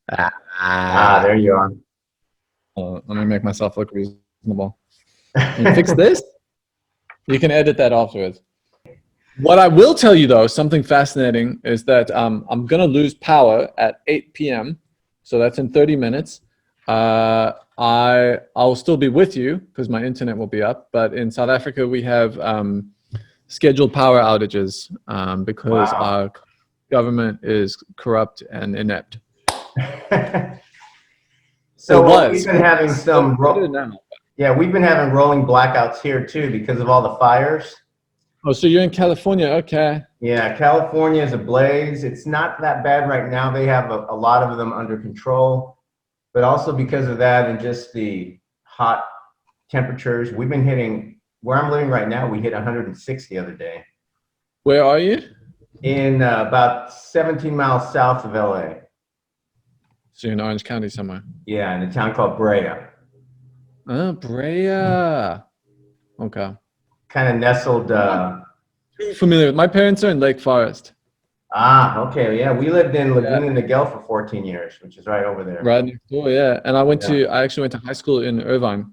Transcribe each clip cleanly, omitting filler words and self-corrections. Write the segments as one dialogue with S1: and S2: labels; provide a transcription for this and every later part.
S1: There you are.
S2: Let me make myself look reasonable. You fix this? You can edit that afterwards. What I will tell you, though, something fascinating is that I'm going to lose power at 8 p.m. So that's in 30 minutes. I'll still be with you because my internet will be up. But in South Africa, we have scheduled power outages because our government is corrupt and inept.
S1: So we've been having we've been having rolling blackouts here too because of all the fires.
S2: Oh, so you're in California, okay.
S1: Yeah, California is ablaze. It's not that bad right now. They have a lot of them under control, but also because of that and just the hot temperatures, we've been hitting, where I'm living right now, we hit 106 the other day.
S2: Where are you?
S1: In about 17 miles south of LA.
S2: So you're in Orange County somewhere?
S1: Yeah, in a town called Brea.
S2: Oh, Brea. Okay.
S1: Kind of nestled.
S2: Too familiar with. My parents are in Lake Forest.
S1: Okay. Yeah, we lived in Laguna Niguel for 14 years, which is right over there.
S2: Right next door, yeah. And I actually went to high school in Irvine.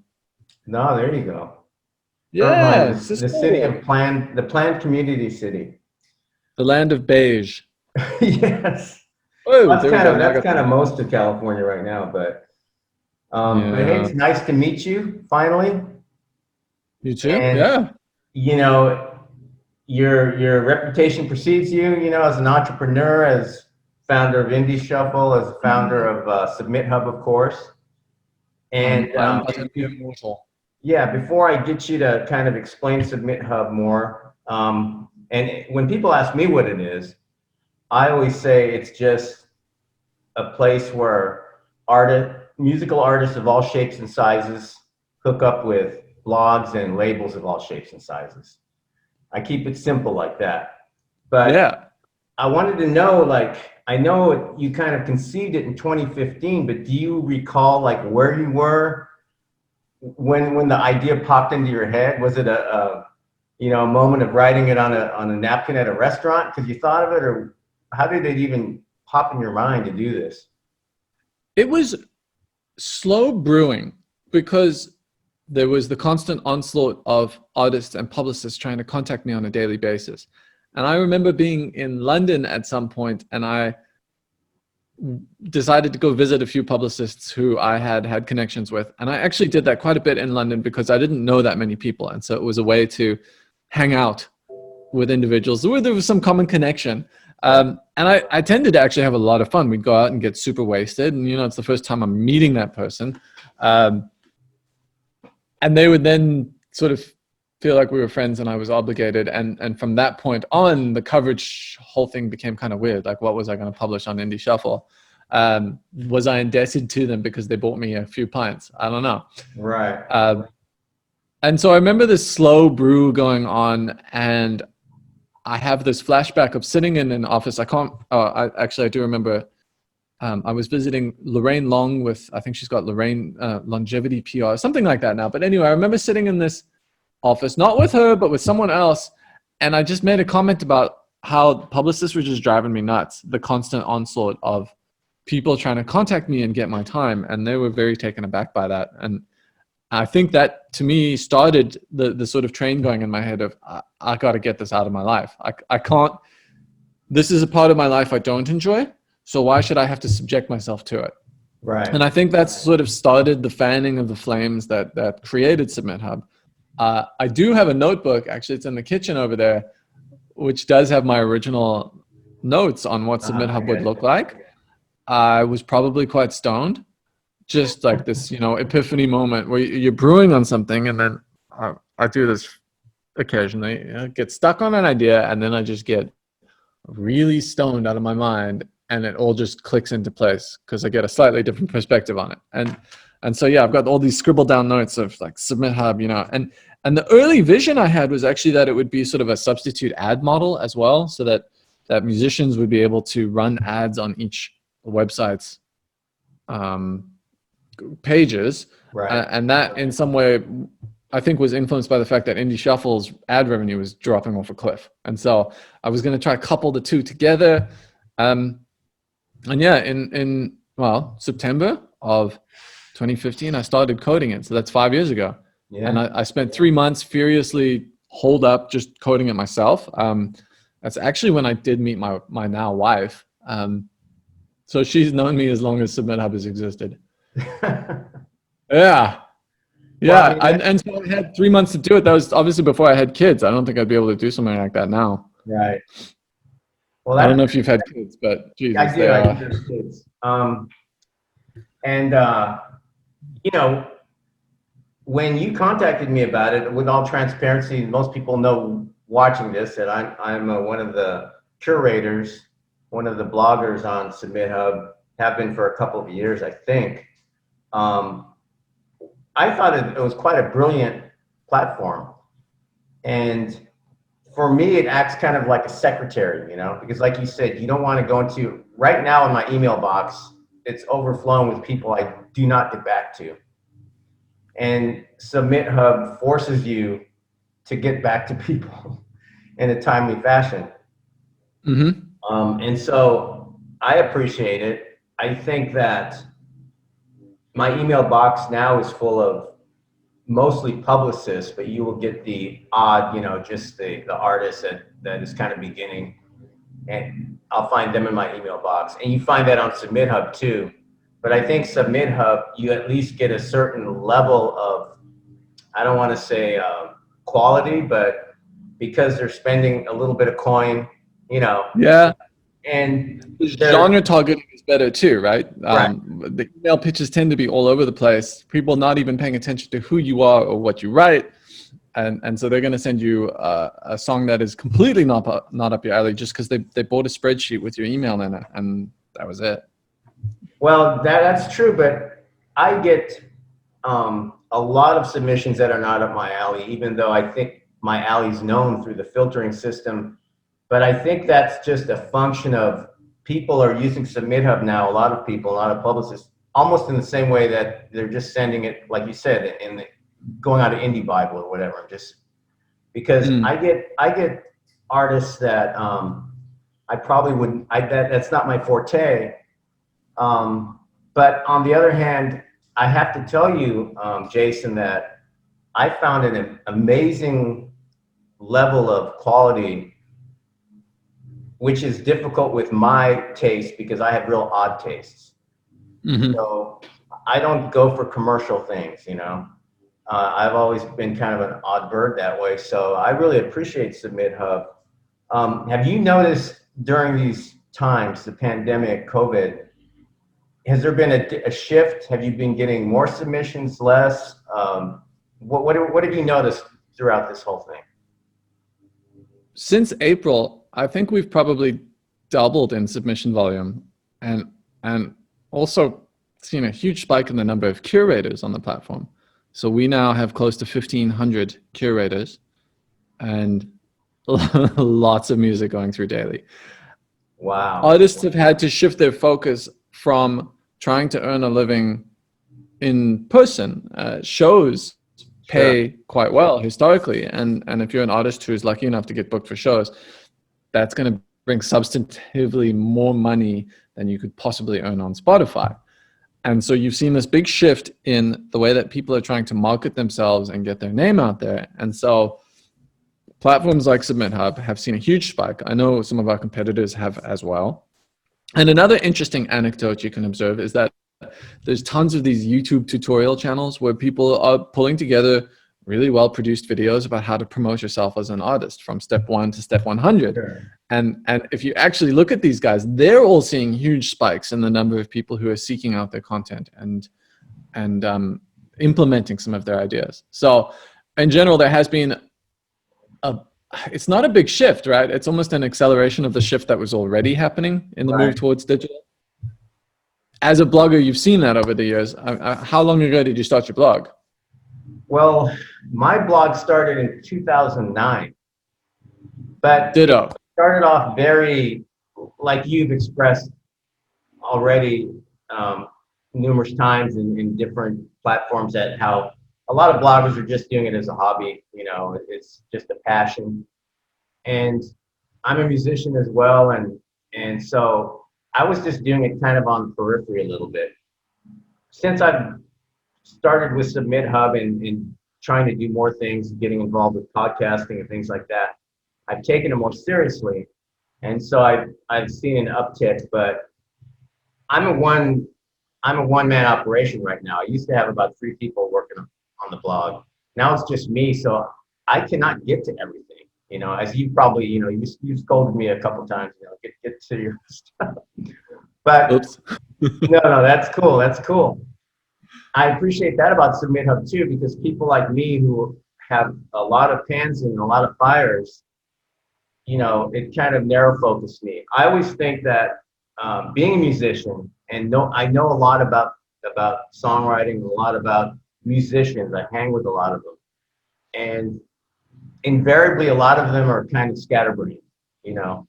S1: No, there you go.
S2: Yeah,
S1: Irvine, the city of the planned community city.
S2: The land of beige.
S1: Yes.
S2: Oh,
S1: that's kind of most of California right now, but hey, it's nice to meet you finally.
S2: You too?
S1: And,
S2: yeah.
S1: You know, your reputation precedes you, you know, as an entrepreneur, as founder of Indie Shuffle, as founder of Submithub, of course. And before I get you to kind of explain Submithub more, and when people ask me what it is, I always say it's just a place where musical artists of all shapes and sizes hook up with blogs and labels of all shapes and sizes. I keep it simple like that. But yeah. I wanted to know, like, I know you kind of conceived it in 2015, but do you recall like where you were when the idea popped into your head? Was it a moment of writing it on a napkin at a restaurant because you thought of it, or how did it even pop in your mind to do this?
S2: It was slow brewing because there was the constant onslaught of artists and publicists trying to contact me on a daily basis. And I remember being in London at some point, and I decided to go visit a few publicists who I had connections with. And I actually did that quite a bit in London because I didn't know that many people. And so it was a way to hang out with individuals where there was some common connection. And I tended to actually have a lot of fun. We'd go out and get super wasted. And, you know, it's the first time I'm meeting that person. And they would then sort of feel like we were friends and I was obligated. And from that point on, the coverage whole thing became kind of weird. Like, what was I going to publish on Indie Shuffle? Was I indebted to them because they bought me a few pints? I don't know.
S1: Right.
S2: And so I remember this slow brew going on, and I have this flashback of sitting in an office. I do remember I was visiting Lorraine Long with, I think she's got Lorraine Longevity PR, something like that now. But anyway, I remember sitting in this office, not with her, but with someone else. And I just made a comment about how publicists were just driving me nuts, the constant onslaught of people trying to contact me and get my time. And they were very taken aback by that. And I think that, to me, started the sort of train going in my head of, I got to get this out of my life. I can't, this is a part of my life I don't enjoy. So why should I have to subject myself to it?
S1: Right.
S2: And I think that's sort of started the fanning of the flames that created Submithub. I do have a notebook, actually, it's in the kitchen over there, which does have my original notes on what Submithub would look like. I was probably quite stoned. Just like this, you know, epiphany moment where you're brewing on something, and then I do this occasionally, you know, get stuck on an idea, and then I just get really stoned out of my mind, and it all just clicks into place because I get a slightly different perspective on it. And so, yeah, I've got all these scribbled down notes of like Submithub, you know, and the early vision I had was actually that it would be sort of a substitute ad model as well, so that musicians would be able to run ads on each website's pages.
S1: Right.
S2: And that in some way I think was influenced by the fact that Indie Shuffle's ad revenue was dropping off a cliff. And so I was going to try to couple the two together. And yeah, in well, September of 2015, I started coding it. So that's 5 years ago. And
S1: Yeah.
S2: I spent 3 months furiously holed up just coding it myself. That's actually when I did meet my now wife. So she's known me as long as SubmitHub has existed. Yeah.
S1: Well, I
S2: Yeah.
S1: mean,
S2: And so I had 3 months to do it. That was obviously before I had kids. I don't think I'd be able to do something like that now.
S1: right. Well,
S2: I don't
S1: that
S2: know if you've had kids, but
S1: I
S2: Jesus,
S1: do.
S2: they
S1: I do
S2: are.
S1: have kids. And you know, when you contacted me about it, with all transparency, most people know watching this that I'm one of the curators, one of the bloggers on SubmitHub. Have been for a couple of years, I think. Um, I thought it was quite a brilliant platform, and for me, it acts kind of like a secretary, because like you said, you don't want to go into right now in my email box. It's overflowing with people I do not get back to. And Submit Hub forces you to get back to people in a timely fashion.
S2: Mm-hmm.
S1: And so I appreciate it. I think that my email box now is full of mostly publicists, but you will get the odd, just the artist that is kind of beginning, and I'll find them in my email box. And you find that on Submit Hub too. But I think Submit Hub, you at least get a certain level of, I don't want to say quality, but because they're spending a little bit of coin, you know,
S2: Yeah.
S1: and they're
S2: Genre targeting is better too, right?
S1: right.
S2: The email pitches tend to be all over the place. People not even paying attention to who you are or what you write, and so they're going to send you a song that is completely not up your alley just because they bought a spreadsheet with your email in it, and that was it.
S1: Well, that's true, but I get a lot of submissions that are not up my alley, even though I think my alley's known through the filtering system. But I think that's just a function of people are using SubmitHub now. A lot of people, a lot of publicists, almost in the same way that they're just sending it, like you said, going out of Indie Bible or whatever. Just because
S2: Mm.
S1: I get artists that I probably wouldn't. That's not my forte. But on the other hand, I have to tell you, Jason, that I found an amazing level of quality, which is difficult with my taste because I have real odd tastes.
S2: Mm-hmm.
S1: So I don't go for commercial things. I've always been kind of an odd bird that way. So I really appreciate SubmitHub. Have you noticed during these times, the pandemic, COVID, has there been a shift? Have you been getting more submissions, less? What have you noticed throughout this whole thing?
S2: Since April, I think we've probably doubled in submission volume, and also seen a huge spike in the number of curators on the platform. So we now have close to 1,500 curators, and lots of music going through daily.
S1: Wow.
S2: Artists have had to shift their focus from trying to earn a living in person. Shows pay quite well historically, and if you're an artist who's lucky enough to get booked for shows, that's going to bring substantively more money than you could possibly earn on Spotify. And so you've seen this big shift in the way that people are trying to market themselves and get their name out there. And so platforms like SubmitHub have seen a huge spike. I know some of our competitors have as well. And another interesting anecdote you can observe is that there's tons of these YouTube tutorial channels where people are pulling together really well produced videos about how to promote yourself as an artist from step 1 to step 100.
S1: Sure.
S2: And if you actually look at these guys, they're all seeing huge spikes in the number of people who are seeking out their content and implementing some of their ideas. So in general, there has been it's not a big shift, right? It's almost an acceleration of the shift that was already happening in the
S1: Right.
S2: move towards digital. As a blogger, you've seen that over the years. How long ago did you start your blog?
S1: Well, my blog started in 2009, but it
S2: Ditto.
S1: started off very, like you've expressed already numerous times in different platforms, that how a lot of bloggers are just doing it as a hobby. It's just a passion. And I'm a musician as well, and so I was just doing it kind of on the periphery a little bit. Since I've started with Submithub and trying to do more things, getting involved with podcasting and things like that, I've taken it more seriously. And so I've seen an uptick, but I'm a one man operation right now. I used to have about 3 people working on the blog. Now it's just me, so I cannot get to everything. You know, as you probably, you know, you've scolded me a couple times. You know, get to your stuff. But
S2: Oops.
S1: no, that's cool. That's cool. I appreciate that about Submithub too, because people like me who have a lot of pans and a lot of fires, you know, it kind of narrow focused me. I always think that being a musician and I know a lot about songwriting, a lot about musicians. I hang with a lot of them, and invariably, a lot of them are kind of scatterbrained. You know,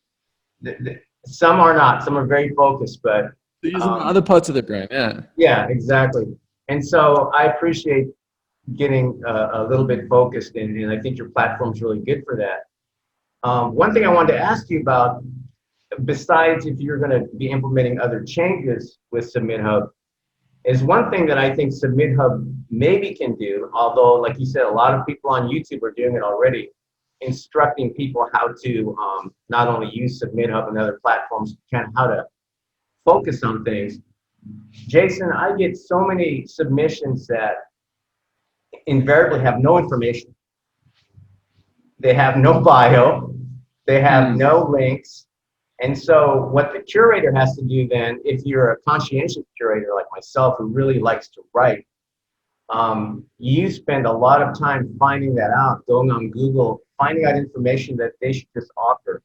S1: some are not. Some are very focused, but
S2: They're using other parts of the brain. Yeah.
S1: yeah, exactly. And so I appreciate getting a little bit focused, and I think your platform's really good for that. One thing I wanted to ask you about, besides if you're going to be implementing other changes with Submithub, is one thing that I think Submithub maybe can do, although, like you said, a lot of people on YouTube are doing it already, instructing people how to not only use Submithub and other platforms, kind of how to focus on things. Jason, I get so many submissions that invariably have no information. They have no bio. They have no links. And so what the curator has to do then, if you're a conscientious curator like myself who really likes to write, you spend a lot of time finding that out, going on Google, finding out information that they should just offer.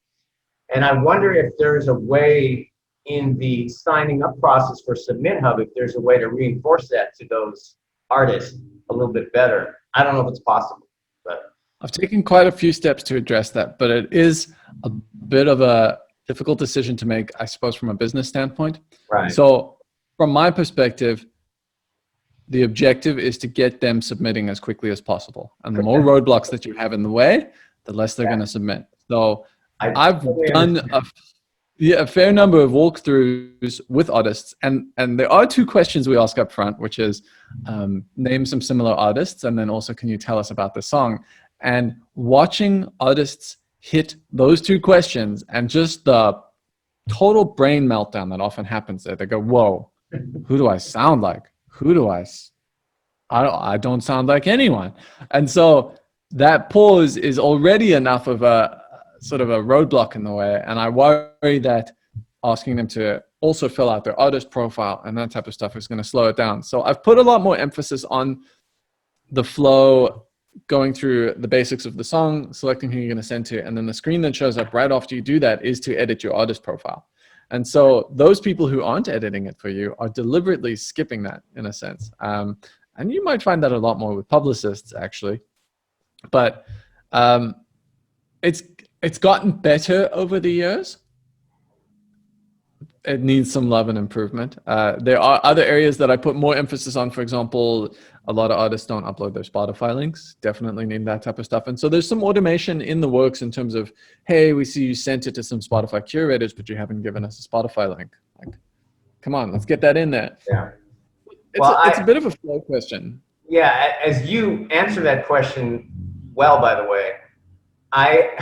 S1: And I wonder if there's a way in the signing up process for Submithub, if there's a way to reinforce that to those artists a little bit better. I don't know if it's possible, but
S2: I've taken quite a few steps to address that, but it is a bit of a difficult decision to make, I suppose, from a business standpoint.
S1: right.
S2: So from my perspective, the objective is to get them submitting as quickly as possible. And the more roadblocks that you have in the way, the less they're going to submit. So I've done a fair number of walkthroughs with artists. And there are 2 questions we ask up front, which is name some similar artists. And then also, can you tell us about the song? And watching artists hit those 2 questions and just the total brain meltdown that often happens there. They go, whoa, who do I sound like? Who do I don't sound like anyone. And so that pause is already enough of a sort of a roadblock in the way. And I worry that asking them to also fill out their artist profile and that type of stuff is going to slow it down. So I've put a lot more emphasis on the flow, going through the basics of the song, selecting who you're going to send to, and then the screen that shows up right after you do that is to edit your artist profile. And so those people who aren't editing it for you are deliberately skipping that in a sense. And you might find that a lot more with publicists, actually. But it's gotten better over the years. It needs some love and improvement. There are other areas that I put more emphasis on. For example, a lot of artists don't upload their Spotify links. Definitely need that type of stuff. And so there's some automation in the works in terms of, hey, we see you sent it to some Spotify curators, but you haven't given us a Spotify link. Like, come on, let's get that in there.
S1: Yeah.
S2: It's a bit of a flow question.
S1: Yeah, as you answer that question well, by the way, I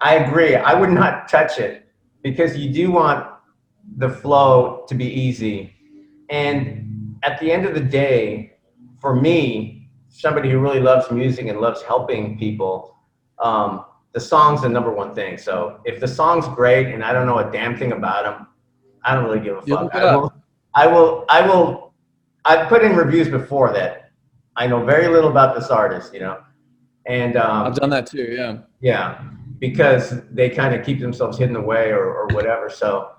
S1: agree. I would not touch it because you do want the flow to be easy. And at the end of the day, for me, somebody who really loves music and loves helping people, the song's the number one thing. So if the song's great and I don't know a damn thing about them, I don't really give a fuck. I've put in reviews before that I know very little about this artist, you know, and
S2: I've done that too. Yeah.
S1: Yeah, because they kind of keep themselves hidden away or whatever. So,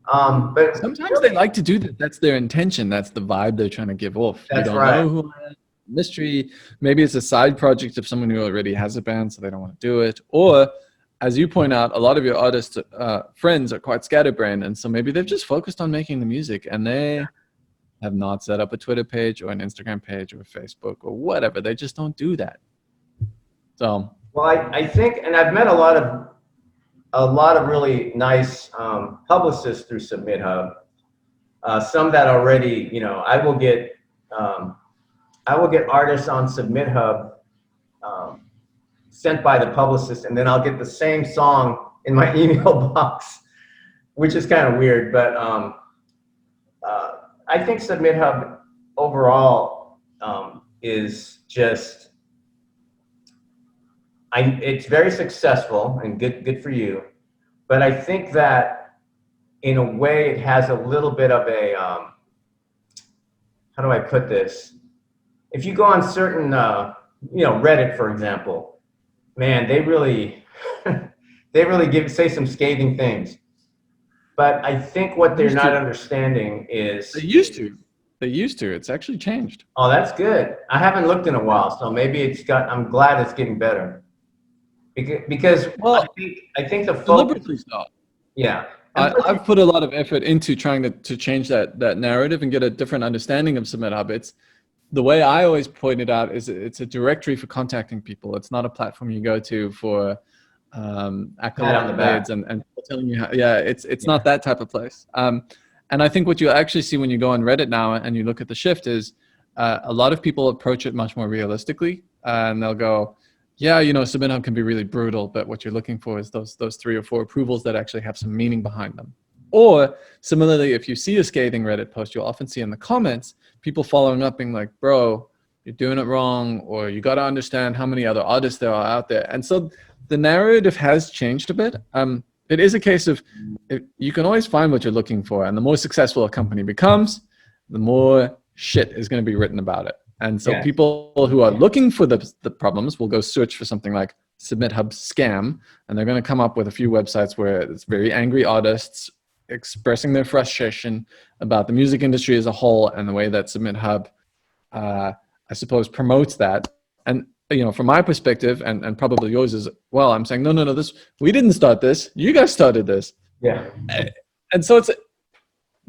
S1: but
S2: sometimes they like to do that. That's their intention. That's the vibe they're trying to give off.
S1: That's
S2: you don't
S1: right.
S2: know who I am. Mystery. Maybe it's a side project of someone who already has a band, so they don't want to do it. Or, as you point out, a lot of your artist friends are quite scatterbrained, and so maybe they've just focused on making the music, and they have not set up a Twitter page or an Instagram page or Facebook or whatever. They just don't do that. So.
S1: Well, I think, and I've met a lot of a lot of really nice publicists through Submithub. Some that already, you know, um, I will get artists on Submithub um, sent by the publicist, and then I'll get the same song in my email box, which is kind of weird. But uh, I think Submithub overall is just, it's very successful and good for you. But I think that in a way it has a little bit of a, how do I put this? If you go on certain, you know, Reddit, for example, man, they really, they really say some scathing things. But I think what they're not understanding is,
S2: They used to. They used to. It's actually changed.
S1: oh, that's good. I haven't looked in a while, so maybe it's got, I'm glad it's getting better. Because
S2: Well,
S1: I think the focus,
S2: deliberately so.
S1: yeah.
S2: I've put a lot of effort into trying to change that narrative and get a different understanding of Submithub. It's the way I always point it out is it's a directory for contacting people. It's not a platform you go to for accolades and telling you how, yeah, it's not that type of place. And I think what you actually see when you go on Reddit now and you look at the shift is a lot of people approach it much more realistically, and they'll go, yeah, you know, Submithub can be really brutal, but what you're looking for is those 3 or 4 approvals that actually have some meaning behind them. Or similarly, if you see a scathing Reddit post, you'll often see in the comments people following up being like, bro, you're doing it wrong, or you got to understand how many other artists there are out there. And so the narrative has changed a bit. It is a case of you can always find what you're looking for, and the more successful a company becomes, the more shit is going to be written about it. And so people who are looking for the problems will go search for something like Submithub scam, and they're going to come up with a few websites where it's very angry artists expressing their frustration about the music industry as a whole and the way that Submithub, I suppose, promotes that. And you know, from my perspective, and probably yours as well, I'm saying, no, this, we didn't start this. You guys started this.
S1: Yeah.
S2: And so it's,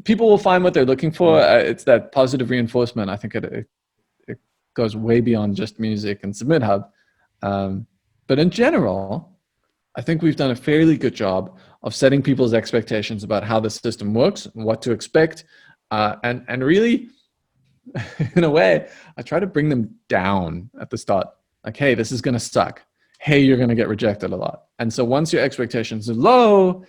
S2: people will find what they're looking for. It's that positive reinforcement. I think it goes way beyond just music and Submithub. But in general, I think we've done a fairly good job of setting people's expectations about how the system works and what to expect. And really, in a way, I try to bring them down at the start. Like, hey, this is going to suck. Hey, you're going to get rejected a lot. And so once your expectations are low,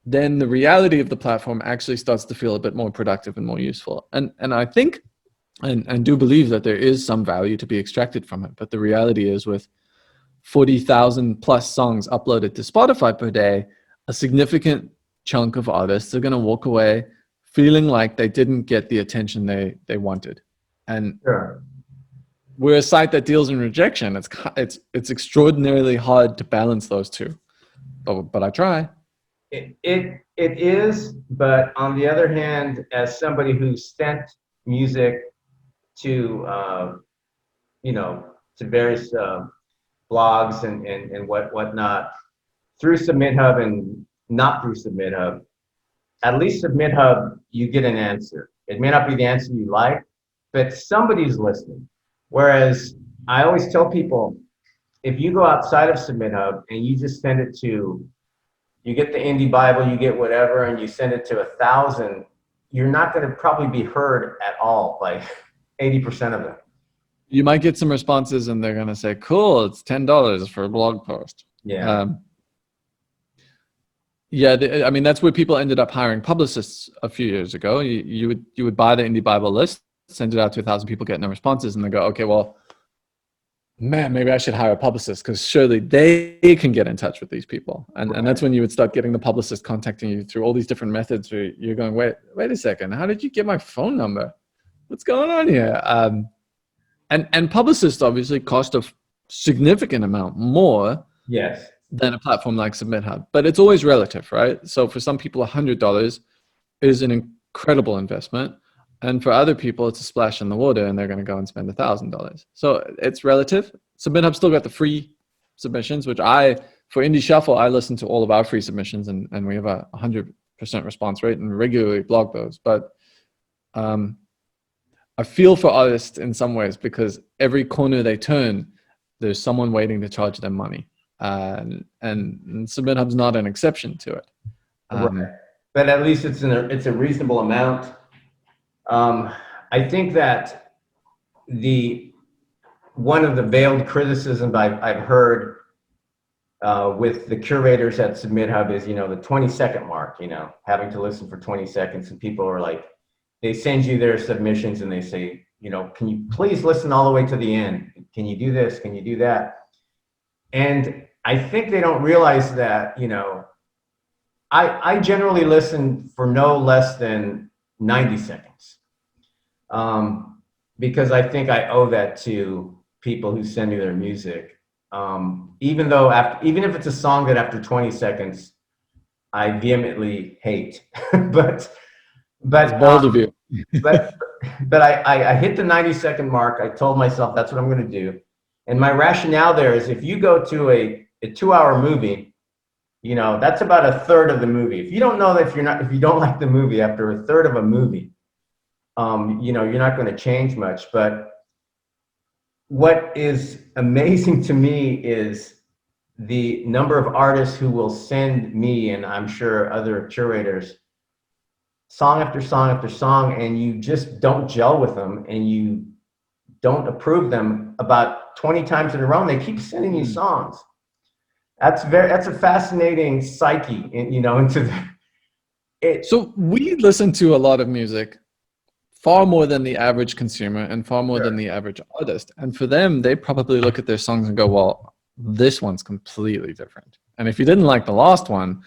S2: then the reality of the platform actually starts to feel a bit more productive and more useful. And I think, and do believe that there is some value to be extracted from it. But the reality is, with 40,000 plus songs uploaded to Spotify per day, a significant chunk of artists are going to walk away feeling like they didn't get the attention they wanted. And we're a site that deals in rejection. It's extraordinarily hard to balance those two, but I try.
S1: It is, but on the other hand, as somebody who sent music to you know, to various blogs and whatnot through Submithub and not through Submithub, at least Submithub, you get an answer. It may not be the answer you like, but somebody's listening. Whereas I always tell people, if you go outside of Submithub and you just send it to, you get the Indie Bible, you get whatever, and you send it to 1,000, you're not going to probably be heard at all, like 80% of them.
S2: You might get some responses and they're going to say, cool, it's $10 for a blog post.
S1: Yeah.
S2: I mean, that's where people ended up hiring publicists a few years ago. You would buy the Indie Bible list, send it out to 1,000 people, get no responses, and they go, okay, well, man, maybe I should hire a publicist because surely they can get in touch with these people. And that's when you would start getting the publicist contacting you through all these different methods where you're going, wait a second, how did you get my phone number? What's going on here? And publicists obviously cost a significant amount more than a platform like Submithub, but it's always relative, right? So for some people, $100 is an incredible investment. And for other people, it's a splash in the water and they're going to go and spend $1,000. So it's relative. Submithub still got the free submissions, which for Indie Shuffle, I listen to all of our free submissions and we have a 100% response rate and regularly blog those. But I feel for artists in some ways because every corner they turn, there's someone waiting to charge them money. and Submithub's not an exception to it.
S1: Right. But at least it's a reasonable amount. I think that one of the veiled criticisms I've heard with the curators at Submithub is, the 20-second mark, having to listen for 20 seconds, and people are like, they send you their submissions and they say, can you please listen all the way to the end? Can you do this? Can you do that? And I think they don't realize that, I generally listen for no less than 90 seconds. Because I think I owe that to people who send me their music. Even if it's a song that after 20 seconds, I vehemently hate, but
S2: It's bold of you.
S1: but I hit the 90-second mark. I told myself that's what I'm going to do. And my rationale there is, if you go to a 2-hour movie, that's about a third of the movie. If you don't know that, if you don't like the movie after a third of a movie, you're not going to change much. But what is amazing to me is the number of artists who will send me, and I'm sure other curators, song after song after song, and you just don't gel with them and you don't approve them about 20 times in a row, and they keep sending you songs. That's a fascinating psyche, into it.
S2: So we listen to a lot of music, far more than the average consumer and far more than the average artist. And for them, they probably look at their songs and go, well, this one's completely different. And if you didn't like the last one,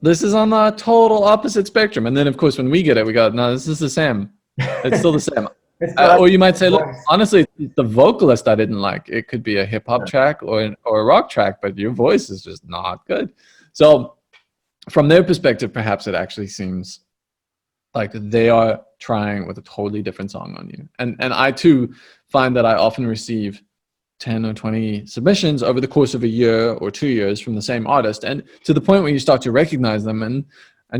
S2: this is on the total opposite spectrum. And then, of course, when we get it, we go, no, this is the same. It's still the same. Or you might say, look, honestly, the vocalist I didn't like. It could be a hip hop track or a rock track, but your voice is just not good. So from their perspective, perhaps it actually seems like they are trying with a totally different song on you. And I too find that I often receive 10 or 20 submissions over the course of a year or 2 years from the same artist, and to the point where you start to recognize them, and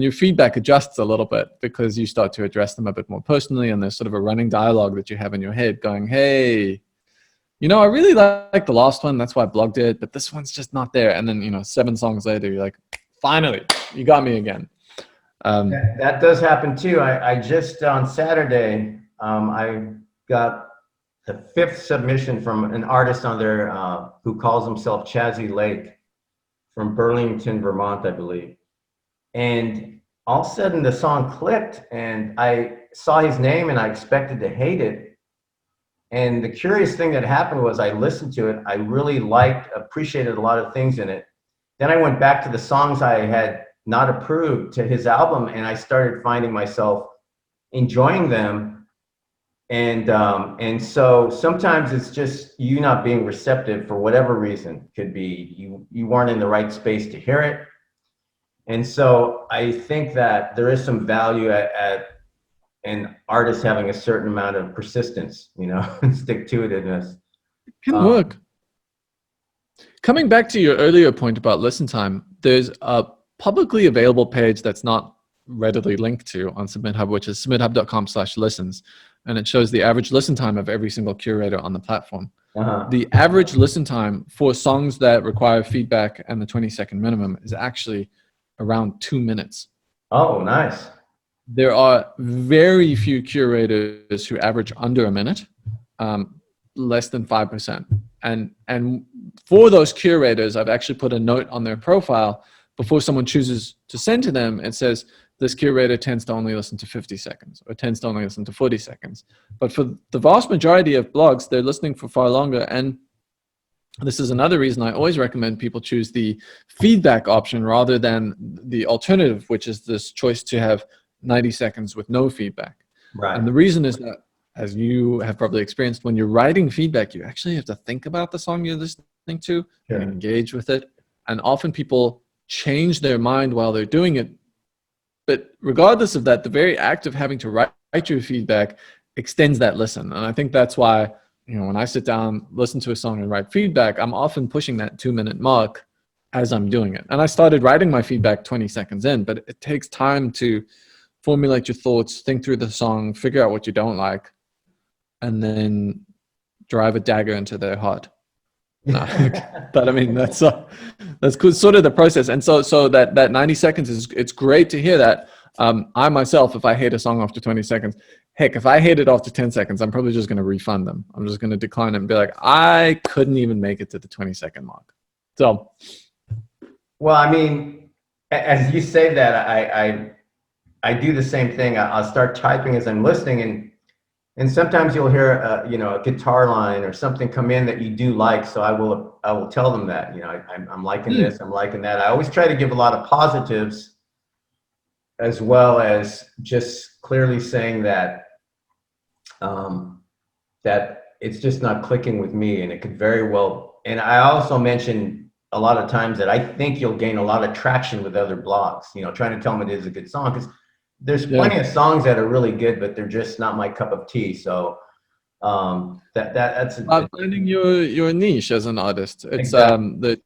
S2: your feedback adjusts a little bit because you start to address them a bit more personally, and there's sort of a running dialogue that you have in your head going, hey, I really like the last one, that's why I blogged it, but this one's just not there. And then 7 songs later, you're like, finally, you got me again.
S1: That does happen too. I just on Saturday, I got the 5th submission from an artist on there who calls himself Chazzy Lake from Burlington, Vermont, I believe. And all of a sudden the song clicked, and I saw his name and I expected to hate it. And the curious thing that happened was I listened to it. I really appreciated a lot of things in it. Then I went back to the songs I had not approved to his album, and I started finding myself enjoying them. And so sometimes it's just you not being receptive for whatever reason. Could be you weren't in the right space to hear it. And so I think that there is some value at an artist having a certain amount of persistence, and stick-to-itiveness.
S2: It can work. Coming back to your earlier point about listen time, there's a publicly available page that's not readily linked to on Submithub, which is submithub.com/listens. And it shows the average listen time of every single curator on the platform. The average listen time for songs that require feedback and the 20-second minimum is actually around 2 minutes.
S1: Oh, nice.
S2: There are very few curators who average under a minute, less than 5%. And for those curators, I've actually put a note on their profile before someone chooses to send to them. It says, this curator tends to only listen to 50 seconds or tends to only listen to 40 seconds. But for the vast majority of blogs, they're listening for far longer. And this is another reason I always recommend people choose the feedback option rather than the alternative, which is this choice to have 90 seconds with no feedback.
S1: Right.
S2: And the reason is that, as you have probably experienced, when you're writing feedback, you actually have to think about the song you're listening to and engage with it. And often people change their mind while they're doing it. But regardless of that, the very act of having to write your feedback extends that listen. And I think that's why, when I sit down, listen to a song and write feedback, I'm often pushing that 2-minute mark as I'm doing it. And I started writing my feedback 20 seconds in, but it takes time to formulate your thoughts, think through the song, figure out what you don't like, and then drive a dagger into their heart. No, but I mean that's cool, sort of the process. And so that 90 seconds is, it's great to hear that. I myself, if I hate a song after 20 seconds, heck, if I hate it after 10 seconds, I'm probably just going to refund them. I'm just going to decline it and be like, I couldn't even make it to the 20-second mark. So,
S1: Well, I mean, as you say that, I do the same thing. I'll start typing as I'm listening, and sometimes you'll hear a guitar line or something come in that you do like. So I will tell them that, I'm liking this, I'm liking that. I always try to give a lot of positives, as well as just clearly saying that that it's just not clicking with me, and it could very well. And I also mention a lot of times that I think you'll gain a lot of traction with other blogs, trying to tell them it is a good song, because there's plenty of songs that are really good, but they're just not my cup of tea. So that's
S2: finding your niche as an artist. It's
S1: exactly.
S2: the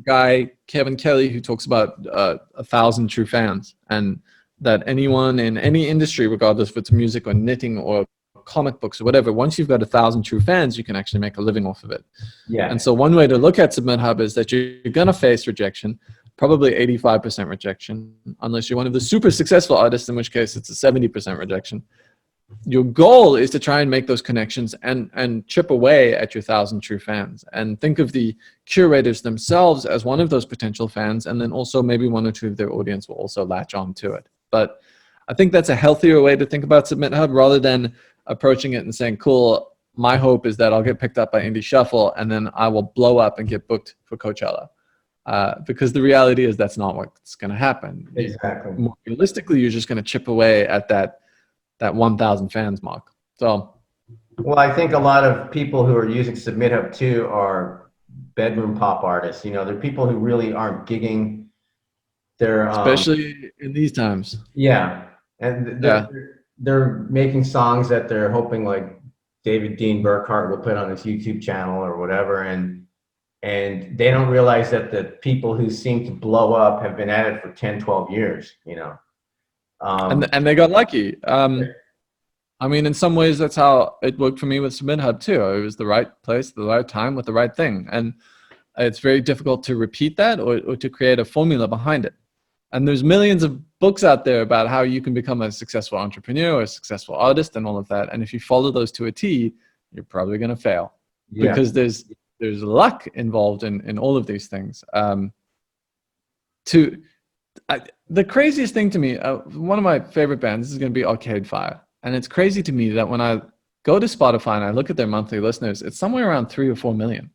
S2: guy Kevin Kelly who talks about 1,000 true fans, and that anyone in any industry, regardless if it's music or knitting or comic books or whatever, once you've got 1,000 true fans, you can actually make a living off of it.
S1: Yeah.
S2: And so one way to look at Submithub is that you're going to face rejection, probably 85% rejection, unless you're one of the super successful artists, in which case it's a 70% rejection. Your goal is to try and make those connections and chip away at your 1,000 true fans, and think of the curators themselves as one of those potential fans, and then also maybe one or two of their audience will also latch on to it. But I think that's a healthier way to think about Submithub, rather than approaching it and saying, cool, my hope is that I'll get picked up by Indie Shuffle and then I will blow up and get booked for Coachella. Because the reality is that's not what's going to happen.
S1: Exactly.
S2: More realistically, you're just going to chip away at that 1,000 fans mark. So,
S1: well, I think a lot of people who are using Submithub too are bedroom pop artists. They're people who really aren't gigging. They're
S2: especially in these times.
S1: Yeah, and they're making songs that they're hoping like David Dean Burkhart will put on his YouTube channel or whatever, and they don't realize that the people who seem to blow up have been at it for 10, 12 years,
S2: and they got lucky. I mean, in some ways, that's how it worked for me with Submithub too. It was the right place, the right time, with the right thing, and it's very difficult to repeat that or to create a formula behind it. And there's millions of books out there about how you can become a successful entrepreneur or a successful artist and all of that. And if you follow those to a T, you're probably going to fail, because there's luck involved in all of these things. The craziest thing to me, one of my favorite bands is going to be Arcade Fire. And it's crazy to me that when I go to Spotify and I look at their monthly listeners, it's somewhere around 3 or 4 million,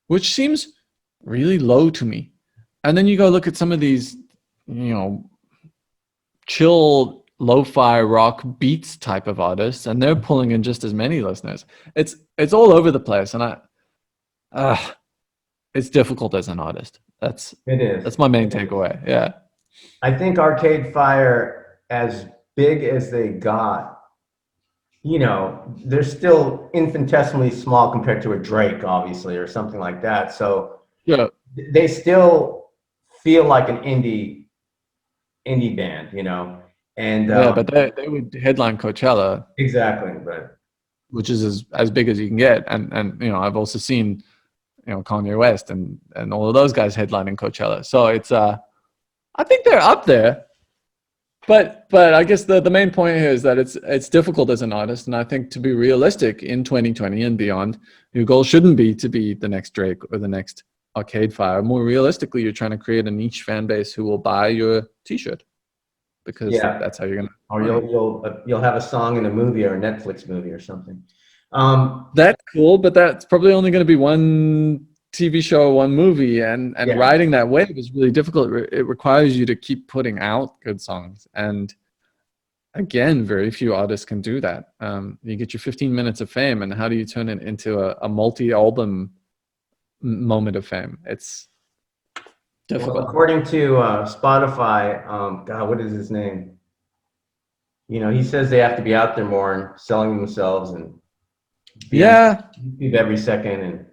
S2: which seems really low to me. And then you go look at some of these, chill lo-fi rock beats type of artists, and they're pulling in just as many listeners. It's all over the place, and it's difficult as an artist. That's my main takeaway. Yeah,
S1: I think Arcade Fire, as big as they got, they're still infinitesimally small compared to a Drake, obviously, or something like that. So
S2: yeah,
S1: they still feel like an indie band, and
S2: but they would headline Coachella,
S1: exactly, but
S2: which is as big as you can get. And I've also seen Kanye West and all of those guys headlining Coachella. So it's I think they're up there. But I guess the main point here is that it's difficult as an artist, and I think to be realistic in 2020 and beyond, your goal shouldn't be to be the next Drake or the next Arcade Fire. More realistically, you're trying to create a niche fan base who will buy your T-shirt, because that's how you're gonna.
S1: Or you'll have a song in a movie or a Netflix movie or something.
S2: That's cool, but that's probably only going to be one TV show or one movie, and riding that wave is really difficult. It requires you to keep putting out good songs, and again, very few artists can do that. You get your 15 minutes of fame, and how do you turn it into a multi-album moment of fame? It's difficult.
S1: Well, according to Spotify, God, what is his name? He says they have to be out there more and selling themselves and every second. And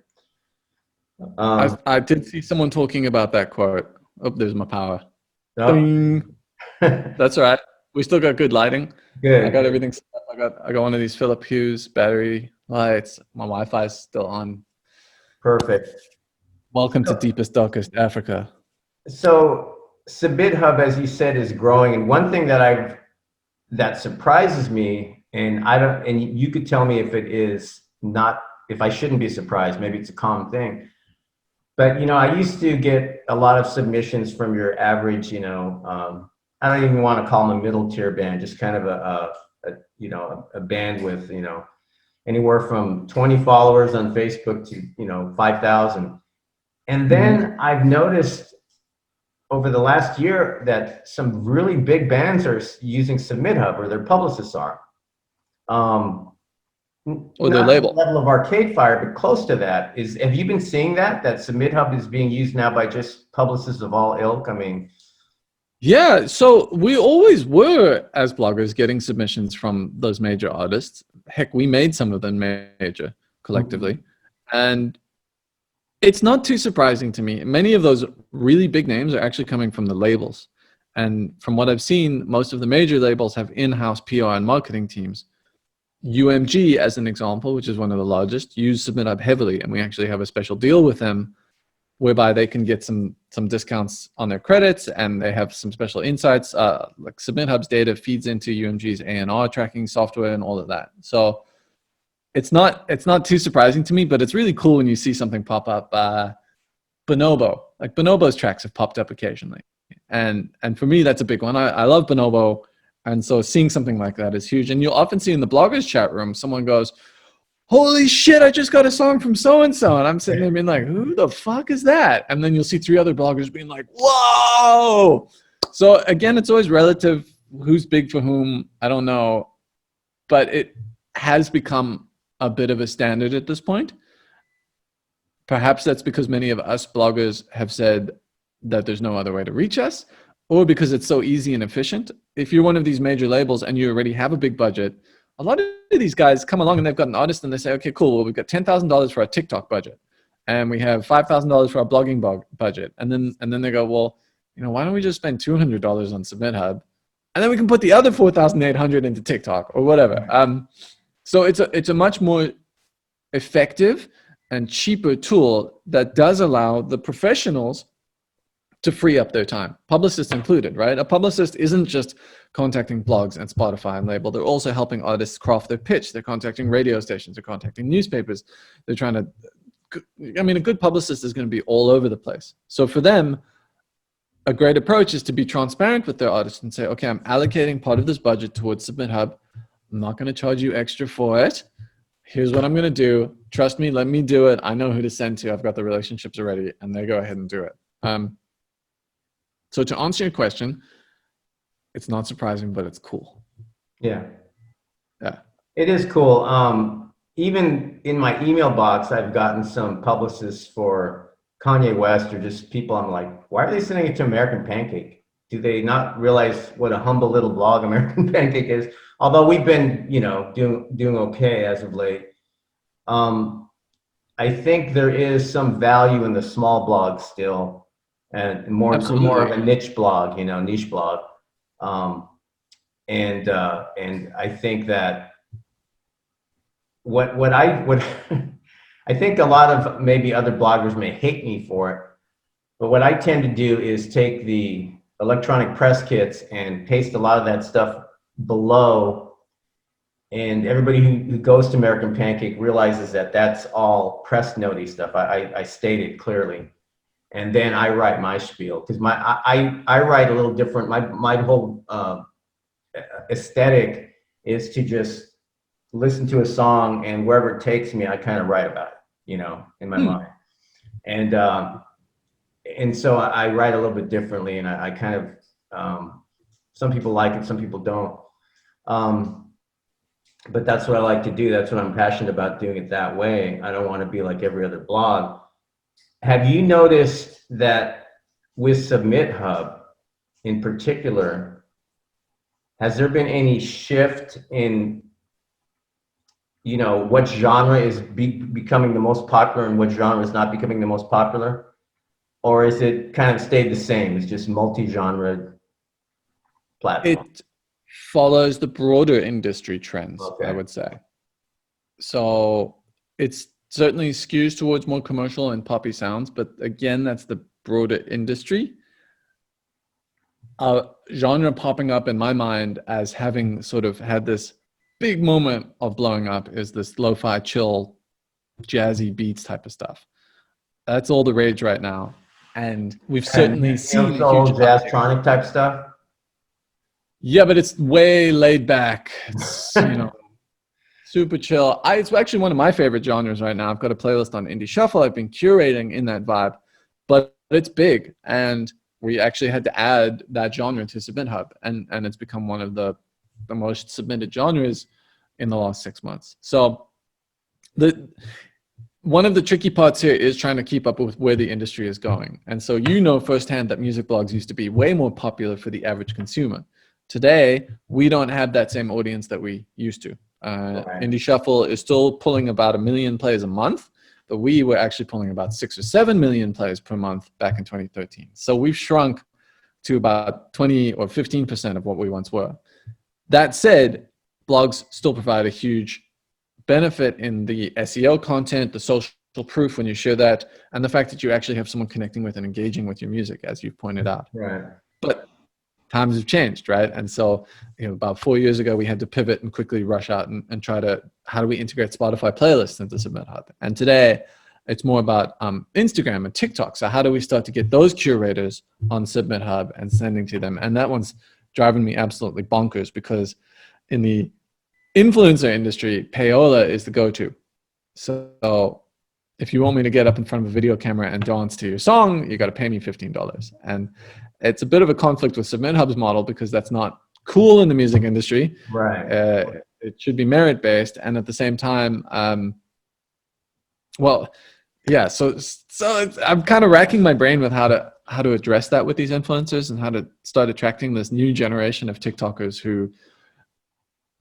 S2: I did see someone talking about that quote. Oh, there's my power.
S1: Oh.
S2: That's all right. We still got good lighting.
S1: Good.
S2: I got everything set up. I got one of these Philip Hughes battery lights. My Wi-Fi is still on.
S1: Perfect.
S2: Welcome to
S1: So,
S2: deepest, darkest Africa.
S1: so Submithub, as you said, is growing, and one thing that surprises me, and I don't, and you could tell me if it is not, if I shouldn't be surprised. Maybe it's a common thing. But I used to get a lot of submissions from your average, I don't even want to call them a middle tier band, just kind of a band with anywhere from 20 followers on Facebook to 5,000. And then I've noticed over the last year that some really big bands are using Submithub, or their publicists are. Um,
S2: Or their
S1: Not to the
S2: label.
S1: level of Arcade Fire, but close to that. Have you been seeing that Submithub is being used now by just publicists of all ilk? I mean,
S2: Yeah, so we always were, as bloggers, getting submissions from those major artists. Heck, we made some of them major collectively. And it's not too surprising to me. Many of those really big names are actually coming from the labels. And from what I've seen, most of the major labels have in-house PR and marketing teams. UMG, as an example, which is one of the largest, use Submithub heavily, and we actually have a special deal with them whereby they can get some discounts on their credits, and they have some special insights. Like Submithub's data feeds into UMG's A&R tracking software and all of that. So it's not too surprising to me, but it's really cool when you see something pop up. Bonobo, like Bonobo's tracks have popped up occasionally, and for me that's a big one. I love Bonobo, and so seeing something like that is huge. And you'll often see in the bloggers chat room, someone goes, "Holy shit, I just got a song from so-and-so." And I'm sitting there being like, who the fuck is that? And then you'll see 3 other bloggers being like, whoa. So again, it's always relative. Who's big for whom, I don't know. But it has become a bit of a standard at this point. Perhaps that's because many of us bloggers have said that there's no other way to reach us, or because it's so easy and efficient. If you're one of these major labels and you already have a big budget, a lot of these guys come along and they've got an artist and they say, okay, cool. Well, we've got $10,000 for our TikTok budget, and we have $5,000 for our blogging budget. And then they go, well, why don't we just spend $200 on Submithub, and then we can put the other 4,800 into TikTok or whatever. So it's a much more effective and cheaper tool that does allow the professionals to free up their time, publicists included, right? A publicist isn't just contacting blogs and Spotify and label. They're also helping artists craft their pitch. They're contacting radio stations. They're contacting newspapers. They're trying to, a good publicist is going to be all over the place. So for them, a great approach is to be transparent with their artists and say, okay, I'm allocating part of this budget towards Submithub. I'm not going to charge you extra for it. Here's what I'm going to do. Trust me, let me do it. I know who to send to. I've got the relationships already, and they go ahead and do it. So to answer your question, it's not surprising, but it's cool.
S1: yeah,
S2: Yeah.
S1: it is cool. Even in my email box, I've gotten some publicists for Kanye West, or just people. I'm like, why are they sending it to American Pancake? Do they not realize what a humble little blog American Pancake is? Although we've been, doing okay as of late. I think there is some value in the small blog still, and more of a niche blog, niche blog. And I think that what I think a lot of maybe other bloggers may hate me for it, but what I tend to do is take the electronic press kits and paste a lot of that stuff below. And everybody who goes to American Pancake realizes that that's all press notey stuff. I state it clearly. And then I write my spiel, because I write a little different. My whole aesthetic is to just listen to a song, and wherever it takes me, I kind of write about it, in my mind. And so I write a little bit differently, and I kind of, some people like it, some people don't. But that's what I like to do. That's what I'm passionate about, doing it that way. I don't want to be like every other blog. Have you noticed that with Submithub in particular, has there been any shift in, what genre is becoming the most popular and what genre is not becoming the most popular? Or is it kind of stayed the same? It's just multi-genre platform?
S2: It follows the broader industry trends,
S1: Okay.
S2: I would say. So it's certainly skews towards more commercial and poppy sounds, but again, that's the broader industry. Genre popping up in my mind as having sort of had this big moment of blowing up is this lo-fi, chill, jazzy beats type of stuff. That's all the rage right now. And we've
S1: And
S2: certainly seen a huge
S1: soul,
S2: uptick.
S1: jazztronic type stuff.
S2: Yeah, but it's way laid back. It's, super chill. It's actually one of my favorite genres right now. I've got a playlist on Indie Shuffle I've been curating in that vibe, but it's big. And we actually had to add that genre to Submithub, and it's become one of the most submitted genres in the last 6 months. So one of the tricky parts here is trying to keep up with where the industry is going. And so firsthand that music blogs used to be way more popular for the average consumer. Today, we don't have that same audience that we used to.
S1: Right.
S2: Indie Shuffle is still pulling about 1 million plays a month, but we were actually pulling about 6 or 7 million plays per month back in 2013. So we've shrunk to about 20 or 15% of what we once were. That said, blogs still provide a huge benefit in the SEO content, the social proof when you share that, and the fact that you actually have someone connecting with and engaging with your music, as you've pointed out.
S1: Right.
S2: But times have changed, right? And so, about 4 years ago, we had to pivot and quickly rush out and try to, how do we integrate Spotify playlists into Submithub? And today, it's more about Instagram and TikTok. So how do we start to get those curators on Submithub and sending to them? And that one's driving me absolutely bonkers, because in the influencer industry, payola is the go-to. So if you want me to get up in front of a video camera and dance to your song, you got to pay me $15. And it's a bit of a conflict with Submithub's model, because that's not cool in the music industry.
S1: Right.
S2: It should be merit-based. And at the same time, so I'm kind of racking my brain with how to address that with these influencers, and how to start attracting this new generation of TikTokers who,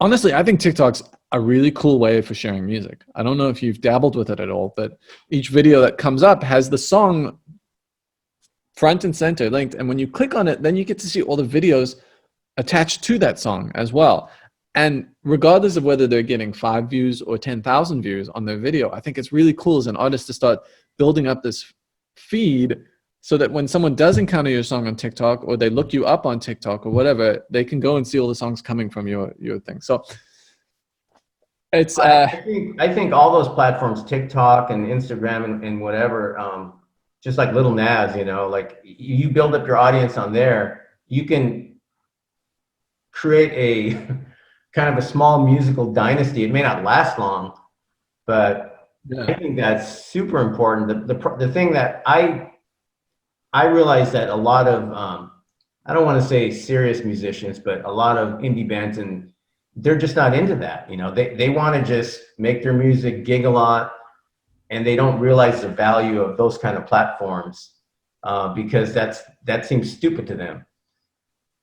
S2: honestly, I think TikTok's a really cool way for sharing music. I don't know if you've dabbled with it at all, but each video that comes up has the song front and center linked. And when you click on it, then you get to see all the videos attached to that song as well. And regardless of whether they're getting 5 views or 10,000 views on their video, I think it's really cool as an artist to start building up this feed, so that when someone does encounter your song on TikTok, or they look you up on TikTok or whatever, they can go and see all the songs coming from your thing. So it's
S1: I think all those platforms, TikTok and Instagram and whatever, just like Little Nas, like you build up your audience on there, you can create a kind of a small musical dynasty. It may not last long, but yeah. I think that's super important. The thing that I realize that a lot of, I don't want to say serious musicians, but a lot of indie bands, and they're just not into that. They want to just make their music, gig a lot, and they don't realize the value of those kind of platforms, because that seems stupid to them.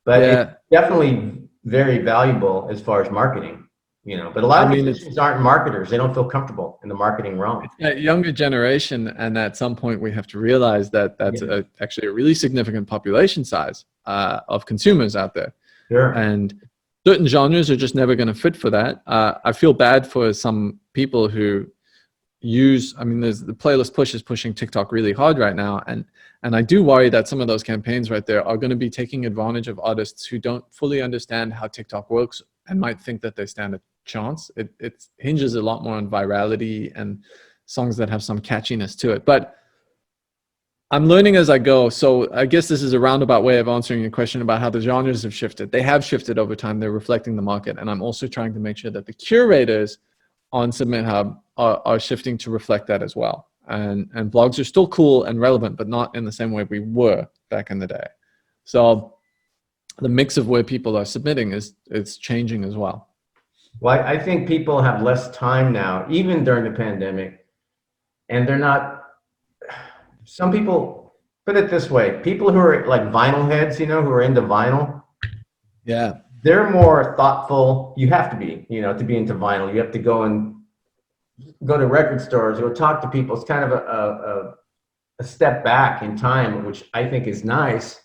S1: But yeah, it's definitely very valuable as far as marketing. But a lot of musicians aren't marketers. They don't feel comfortable in the marketing realm.
S2: It's that younger generation, and at some point we have to realize that that's actually a really significant population size of consumers out there.
S1: Sure.
S2: And certain genres are just never going to fit for that. I feel bad for some people who there's the playlist push is pushing TikTok really hard right now, and I do worry that some of those campaigns right there are going to be taking advantage of artists who don't fully understand how TikTok works and might think that they stand a chance. It hinges a lot more on virality and songs that have some catchiness to it. But I'm learning as I go. So I guess this is a roundabout way of answering your question about how the genres have shifted. They have shifted over time. They're reflecting the market. And I'm also trying to make sure that the curators on Submithub are shifting to reflect that as well. And blogs are still cool and relevant, but not in the same way we were back in the day. So the mix of where people are submitting is changing as well.
S1: Well, I think people have less time now, even during the pandemic, and they're not. Some people, put it this way, people who are like vinyl heads, who are into vinyl,
S2: yeah,
S1: they're more thoughtful. You have to be, to be into vinyl. You have to go to record stores, or talk to people. It's kind of a step back in time, which I think is nice.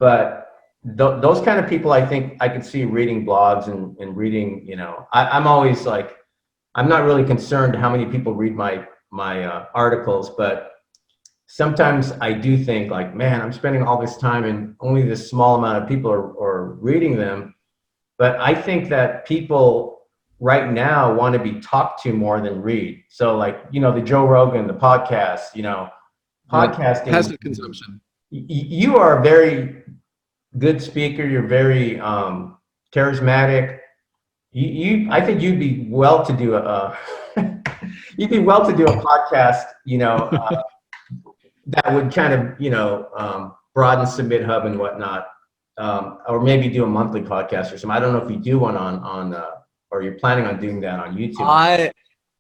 S1: But those kind of people, I think I could see reading blogs and reading, I'm always like, I'm not really concerned how many people read my my articles, but sometimes I do think like, man, I'm spending all this time and only this small amount of people are reading them. But I think that people right now want to be talked to more than read. So like, you know, the Joe Rogan, the podcast, you know, podcasting.
S2: Passive consumption.
S1: You are a very good speaker. You're very charismatic. I think you'd be well to do you'd be well to do a podcast, you know, that would kind of, you know, broaden Submithub and whatnot, or maybe do a monthly podcast or something. I don't know if you do one on or you're planning on doing that on YouTube.
S2: I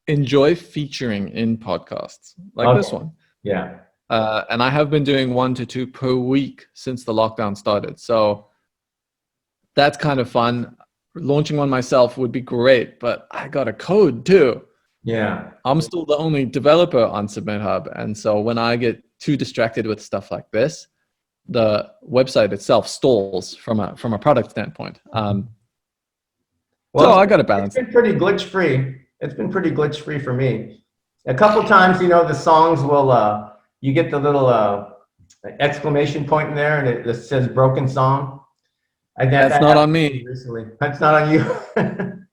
S2: enjoy featuring in podcasts like this one.
S1: Yeah.
S2: And I have been doing 1 to 2 per week since the lockdown started. So that's kind of fun. Launching one myself would be great, but I got a code too.
S1: Yeah.
S2: I'm still the only developer on Submithub. And so when I get too distracted with stuff like this, the website itself stalls from a product standpoint. So I got to balance.
S1: It's been pretty glitch free. It's been pretty glitch free for me. A couple times, you know, the songs will, you get the little exclamation point in there and it says broken song.
S2: That's not on me.
S1: Recently. That's not on you.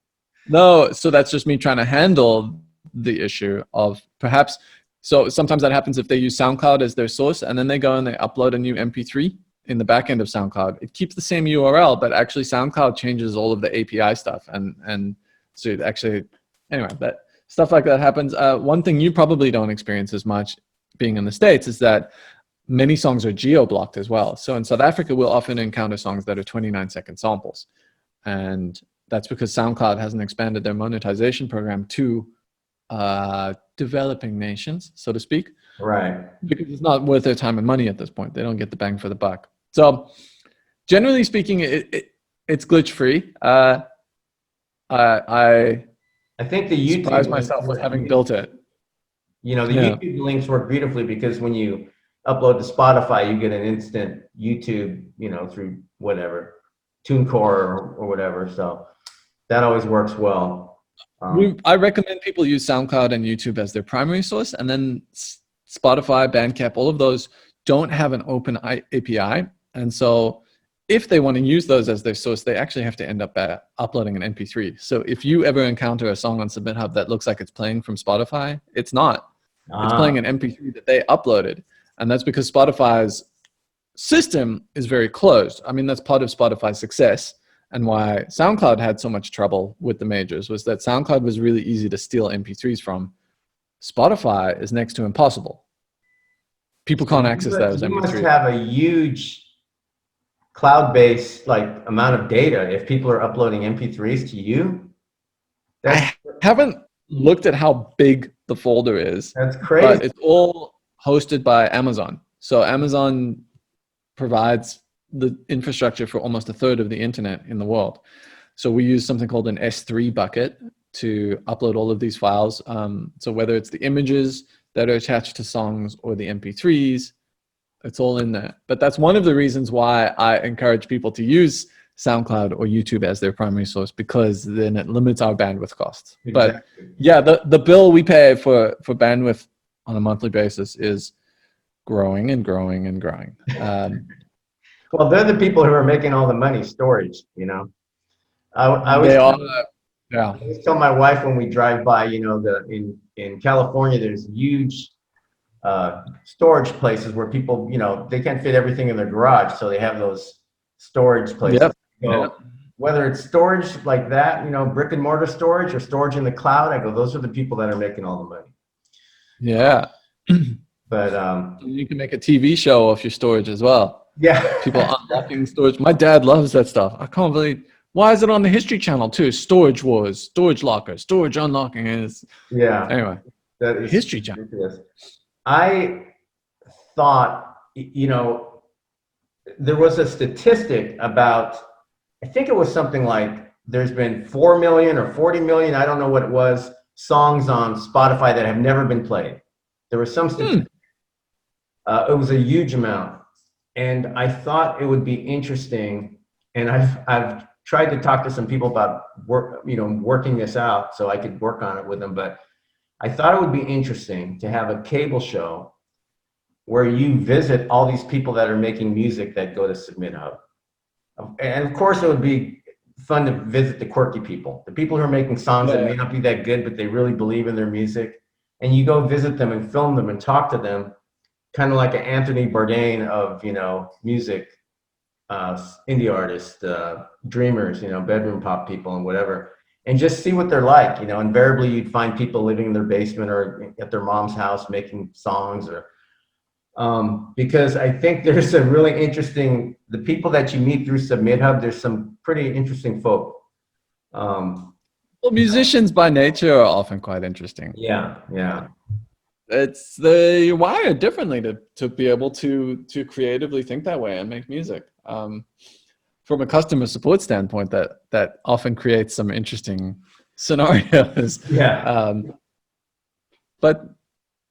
S2: No, so that's just me trying to handle the issue of perhaps. So sometimes that happens if they use SoundCloud as their source and then they go and they upload a new MP3 in the back end of SoundCloud. It keeps the same URL, but actually SoundCloud changes all of the API stuff. And so it actually, anyway, that stuff like that happens. One thing you probably don't experience as much being in the States is that many songs are geo-blocked as well. So in South Africa, we'll often encounter songs that are 29-second samples. And that's because SoundCloud hasn't expanded their monetization program to developing nations, so to speak.
S1: Right.
S2: Because it's not worth their time and money at this point. They don't get the bang for the buck. So generally speaking, it's glitch-free. I
S1: think the YouTube
S2: surprised myself with having built it.
S1: You know, the YouTube links work beautifully because when you upload to Spotify, you get an instant YouTube, you know, through whatever, TuneCore or whatever. So that always works well.
S2: I recommend people use SoundCloud and YouTube as their primary source, and then Spotify, Bandcamp, all of those don't have an open API. And so if they want to use those as their source, they actually have to end up uploading an MP3. So if you ever encounter a song on Submithub that looks like it's playing from Spotify, it's not. It's playing an MP3 that they uploaded. And that's because Spotify's system is very closed. I mean, that's part of Spotify's success. And why SoundCloud had so much trouble with the majors was that SoundCloud was really easy to steal MP3s from. Spotify is next to impossible. People can't access those MP3s.
S1: You must have a huge cloud-based amount of data if people are uploading MP3s to you.
S2: I haven't looked at how big the folder is.
S1: That's crazy.
S2: But it's all hosted by Amazon. So Amazon provides the infrastructure for almost a third of the internet in the world. So we use something called an S3 bucket to upload all of these files. So whether it's the images that are attached to songs or the MP3s, it's all in there. But that's one of the reasons why I encourage people to use SoundCloud or YouTube as their primary source, because then it limits our bandwidth costs. Exactly. But yeah, the bill we pay for bandwidth on a monthly basis is growing and growing and growing.
S1: Well, they're the people who are making all the money, storage, you know. I always tell my wife when we drive by, you know, in California, there's huge storage places where people, you know, they can't fit everything in their garage, so they have those storage places.
S2: Yep.
S1: So whether it's storage like that, you know, brick and mortar storage or storage in the cloud, I go, those are the people that are making all the money.
S2: Yeah.
S1: But
S2: you can make a TV show off your storage as well.
S1: Yeah.
S2: People unlocking storage. My dad loves that stuff. I can't believe, why is it on the History Channel too? Storage Wars, storage locker, storage unlocking is.
S1: Yeah.
S2: Anyway,
S1: that is
S2: History Channel.
S1: Ridiculous. I thought, you know, there was a statistic about, I think it was something like there's been 4 million or 40 million, I don't know what it was, songs on Spotify that have never been played. There was some statistic. It was a huge amount. And I thought it would be interesting, and I've tried to talk to some people about working this out so I could work on it with them, but I thought it would be interesting to have a cable show where you visit all these people that are making music that go to Submithub. And of course, it would be fun to visit the quirky people, the people who are making songs that may not be that good, but they really believe in their music. And you go visit them and film them and talk to them, kind of like an Anthony Bourdain of, music, indie artists, dreamers, bedroom pop people and whatever, and just see what they're like. Invariably you'd find people living in their basement or at their mom's house making songs, or because I think there's a really interesting, the people that you meet through Submithub, there's some pretty interesting folk.
S2: Well, musicians by nature are often quite interesting.
S1: Yeah.
S2: They're wired differently to be able to creatively think that way and make music. From a customer support standpoint, that often creates some interesting scenarios.
S1: Yeah.
S2: But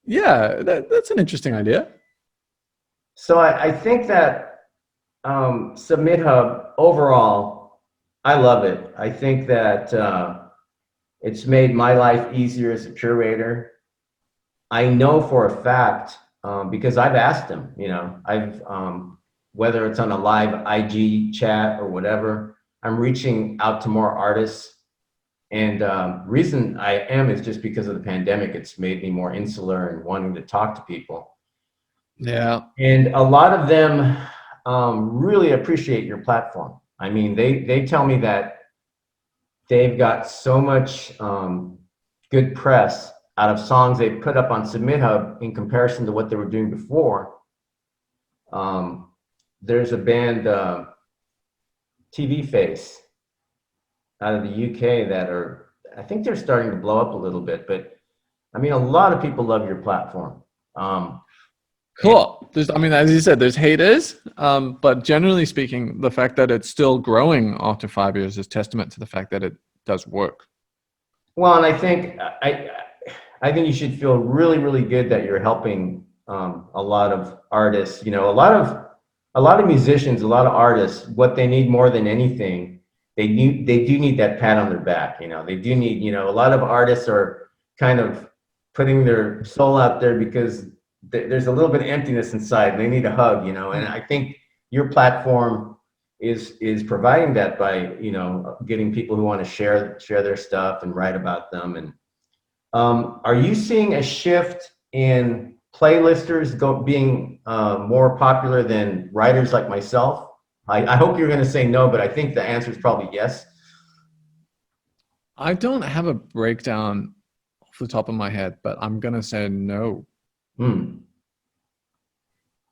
S2: yeah, that's an interesting idea.
S1: So I think that Submithub overall, I love it. I think that it's made my life easier as a curator. I know for a fact, because I've asked them, whether it's on a live IG chat or whatever, I'm reaching out to more artists. And reason I am is just because of the pandemic. It's made me more insular and wanting to talk to people.
S2: Yeah.
S1: And a lot of them really appreciate your platform. I mean, they tell me that they've got so much good press out of songs they put up on Submithub in comparison to what they were doing before. There's a band, TV Face, out of the UK I think they're starting to blow up a little bit, but I mean, a lot of people love your platform.
S2: Cool. As you said, there's haters, but generally speaking, the fact that it's still growing after 5 years is testament to the fact that it does work.
S1: Well, and I think you should feel really, really good that you're helping a lot of artists. A lot of musicians, a lot of artists. What they need more than anything, they do need that pat on their back. They do need. A lot of artists are kind of putting their soul out there because there's a little bit of emptiness inside. They need a hug. And I think your platform is providing that by getting people who want to share their stuff and write about them. And are you seeing a shift in playlisters being more popular than writers like myself? I hope you're going to say no, but I think the answer is probably yes.
S2: I don't have a breakdown off the top of my head, but I'm going to say no.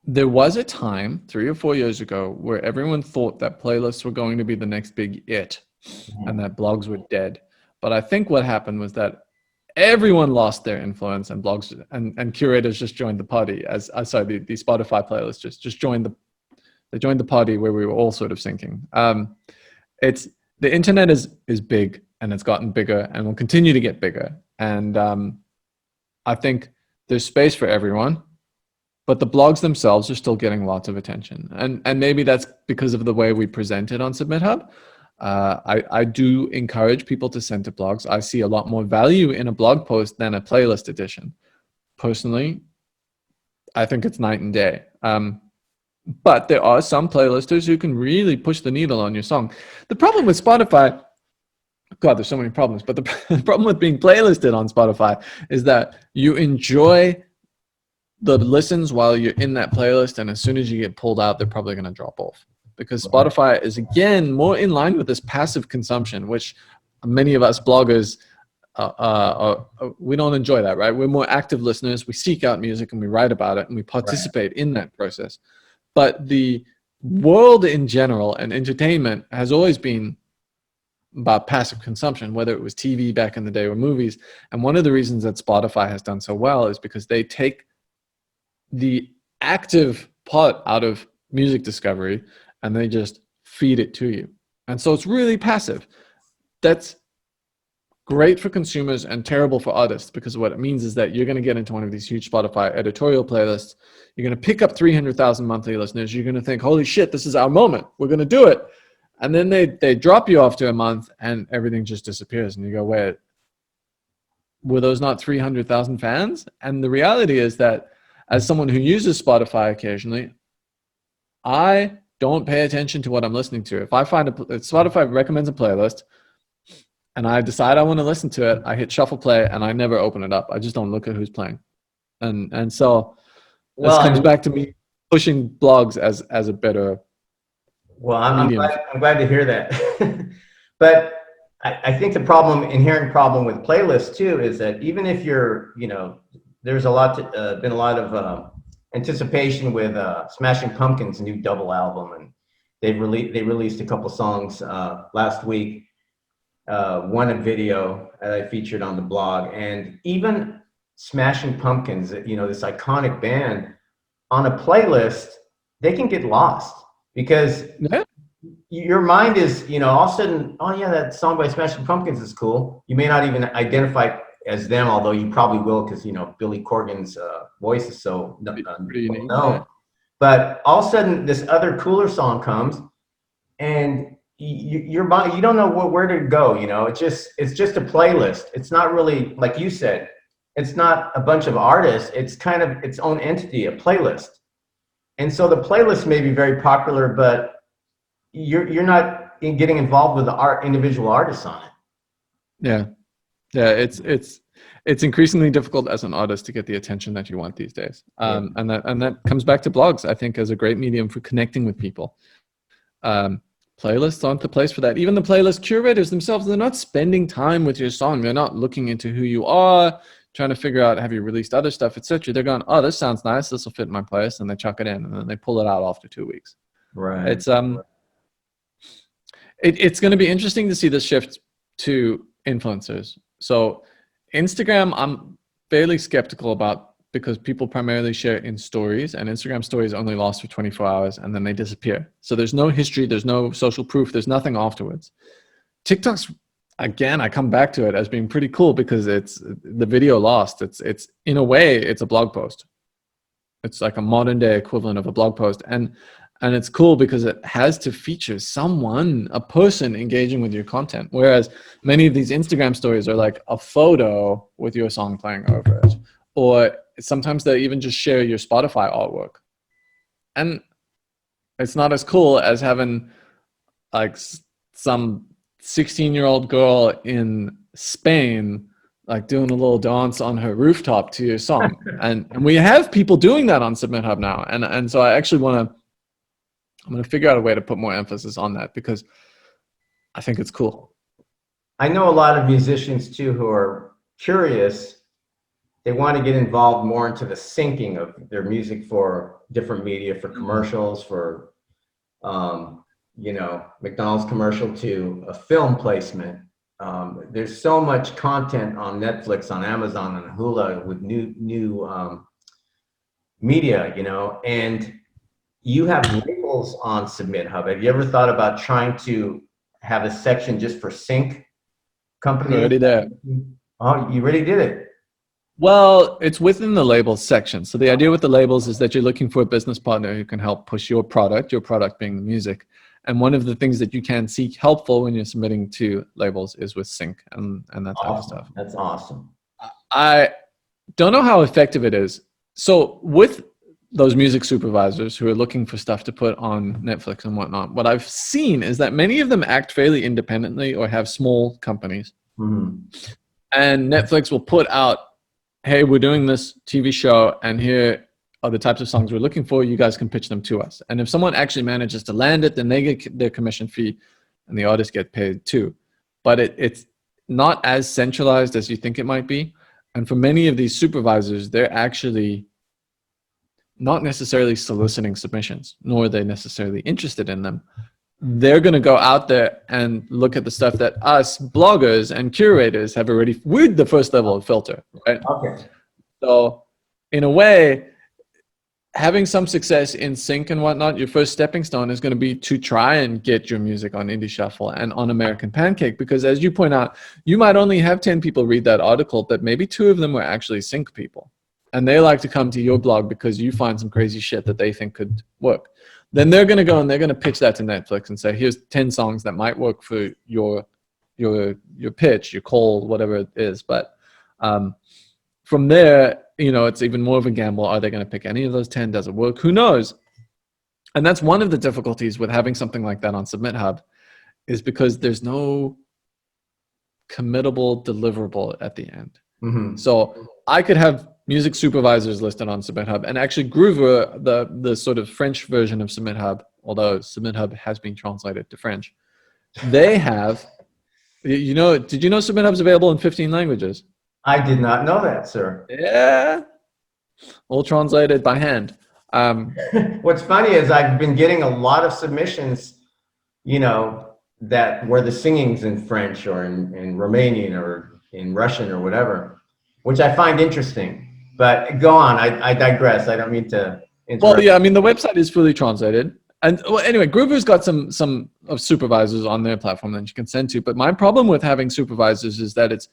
S2: There was a time 3 or 4 years ago where everyone thought that playlists were going to be the next big and that blogs were dead. But I think what happened was that everyone lost their influence, and blogs and curators just joined the party. The Spotify playlist just joined the party where we were all sort of syncing. The internet is big, and it's gotten bigger and will continue to get bigger. And I think there's space for everyone, but the blogs themselves are still getting lots of attention. And maybe that's because of the way we present it on Submithub. I do encourage people to send to blogs. I see a lot more value in a blog post than a playlist edition. Personally, I think it's night and day. But there are some playlisters who can really push the needle on your song. The problem with Spotify, God, there's so many problems, but the problem with being playlisted on Spotify is that you enjoy the listens while you're in that playlist, and as soon as you get pulled out, they're probably going to drop off. Because Spotify is, again, more in line with this passive consumption, which many of us bloggers, we don't enjoy that, right? We're more active listeners. We seek out music and we write about it and we participate in that process. But the world in general and entertainment has always been about passive consumption, whether it was TV back in the day or movies. And one of the reasons that Spotify has done so well is because they take the active part out of music discovery and they just feed it to you. And so it's really passive. That's great for consumers and terrible for artists, because what it means is that you're going to get into one of these huge Spotify editorial playlists. You're going to pick up 300,000 monthly listeners. You're going to think, holy shit, this is our moment. We're going to do it. And then they drop you off to a month and everything just disappears. And you go, wait, were those not 300,000 fans? And the reality is that as someone who uses Spotify occasionally, I don't pay attention to what I'm listening to. If I find if Spotify recommends a playlist and I decide I want to listen to it, I hit shuffle play and I never open it up. I just don't look at who's playing. And so this comes back to me pushing blogs as a better medium.
S1: I'm glad to hear that. But I think the inherent problem with playlists too is that even if you're, there's been a lot of anticipation with Smashing Pumpkins' new double album, and they released a couple songs last week. One a video that I featured on the blog, and even Smashing Pumpkins, this iconic band, on a playlist, they can get lost because your mind is, all of a sudden, oh yeah, that song by Smashing Pumpkins is cool. You may not even identify as them, although you probably will because, Billy Corgan's voice is so known. Yeah. But all of a sudden, this other cooler song comes, and your body, you don't know where to go. It's just a playlist. It's not really, like you said, it's not a bunch of artists. It's kind of its own entity, a playlist. And so the playlist may be very popular, but you're not getting involved with the individual artists on it.
S2: Yeah. It's increasingly difficult as an artist to get the attention that you want these days. And that comes back to blogs, I think, as a great medium for connecting with people. Playlists aren't the place for that. Even the playlist curators themselves, they're not spending time with your song. They're not looking into who you are, trying to figure out, have you released other stuff, etc. They're going, oh, this sounds nice, this will fit in my playlist, and they chuck it in, and then they pull it out after 2 weeks.
S1: Right.
S2: It's going to be interesting to see this shift to influencers. So Instagram, I'm fairly skeptical about, because people primarily share in stories, and Instagram stories only last for 24 hours and then they disappear. So there's no history, there's no social proof, there's nothing afterwards. TikTok's, again, I come back to it as being pretty cool because it's the video lost. It's in a way, it's a blog post. It's like a modern day equivalent of a blog post. And it's cool because it has to feature someone, a person engaging with your content. Whereas many of these Instagram stories are like a photo with your song playing over it. Or sometimes they even just share your Spotify artwork. And it's not as cool as having like some 16-year-old girl in Spain like doing a little dance on her rooftop to your song. and we have people doing that on Submithub now. And so I actually I'm going to figure out a way to put more emphasis on that because I think it's cool.
S1: I know a lot of musicians too who are curious. They want to get involved more into the syncing of their music for different media, for commercials, for, McDonald's commercial to a film placement. There's so much content on Netflix, on Amazon, on Hulu with new media, and you have labels on Submithub. Have you ever thought about trying to have a section just for sync companies?
S2: Already there.
S1: Oh, you already did it.
S2: Well, it's within the labels section. So the idea with the labels is that you're looking for a business partner who can help push your product being the music. And one of the things that you can seek helpful when you're submitting to labels is with sync and that type of stuff.
S1: That's awesome.
S2: I don't know how effective it is. So with those music supervisors who are looking for stuff to put on Netflix and whatnot, what I've seen is that many of them act fairly independently or have small companies.
S1: Mm-hmm.
S2: And Netflix will put out, hey, we're doing this TV show and here are the types of songs we're looking for. You guys can pitch them to us. And if someone actually manages to land it, then they get their commission fee and the artists get paid too. But it's not as centralized as you think it might be. And for many of these supervisors, they're actually not necessarily soliciting submissions, nor are they necessarily interested in them. They're going to go out there and look at the stuff that us bloggers and curators have already, we're the first level of filter, right?
S1: Okay.
S2: So in a way, having some success in sync and whatnot, your first stepping stone is going to be to try and get your music on Indie Shuffle and on American Pancake, because as you point out, you might only have 10 people read that article, but maybe 2 of them were actually sync people. And they like to come to your blog because you find some crazy shit that they think could work. Then they're going to go and they're going to pitch that to Netflix and say, here's 10 songs that might work for your pitch, your call, whatever it is. But From there, it's even more of a gamble. Are they going to pick any of those 10? Does it work? Who knows? And that's one of the difficulties with having something like that on Submithub, is because there's no committable deliverable at the end.
S1: Mm-hmm.
S2: So I could have music supervisors listed on Submithub, and actually Groover, the sort of French version of Submithub, although Submithub has been translated to French, they have, did you know Submithub is available in 15 languages?
S1: I did not know that, sir.
S2: Yeah, all translated by hand.
S1: What's funny is I've been getting a lot of submissions, that where the singing's in French or in Romanian or in Russian or whatever, which I find interesting. But go on, I digress. I don't mean to interrupt.
S2: Well, yeah, I mean, the website is fully translated. And well, anyway, Groover's got some of supervisors on their platform that you can send to. But my problem with having supervisors is that it's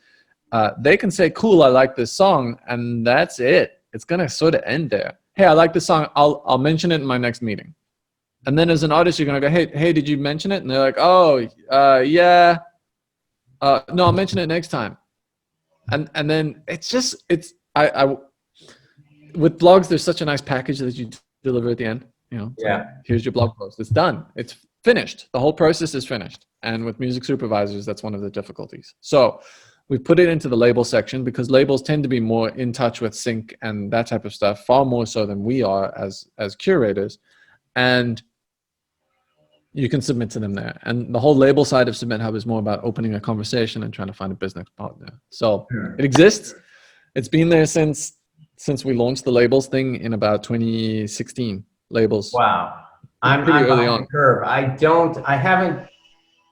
S2: they can say, cool, I like this song, and that's it. It's going to sort of end there. Hey, I like this song. I'll mention it in my next meeting. And then as an artist, you're going to go, hey, did you mention it? And they're like, oh, yeah. No, I'll mention it next time. And then I with blogs, there's such a nice package that you deliver at the end.
S1: Yeah.
S2: Here's your blog post. It's done. It's finished. The whole process is finished. And with music supervisors, that's one of the difficulties. So we put it into the label section because labels tend to be more in touch with sync and that type of stuff, far more so than we are as curators. And you can submit to them there. And the whole label side of Submithub is more about opening a conversation and trying to find a business partner. So it exists. It's been there since we launched the labels thing in about 2016. Labels.
S1: Wow. I'm
S2: pretty early
S1: on
S2: on.
S1: the curve. I haven't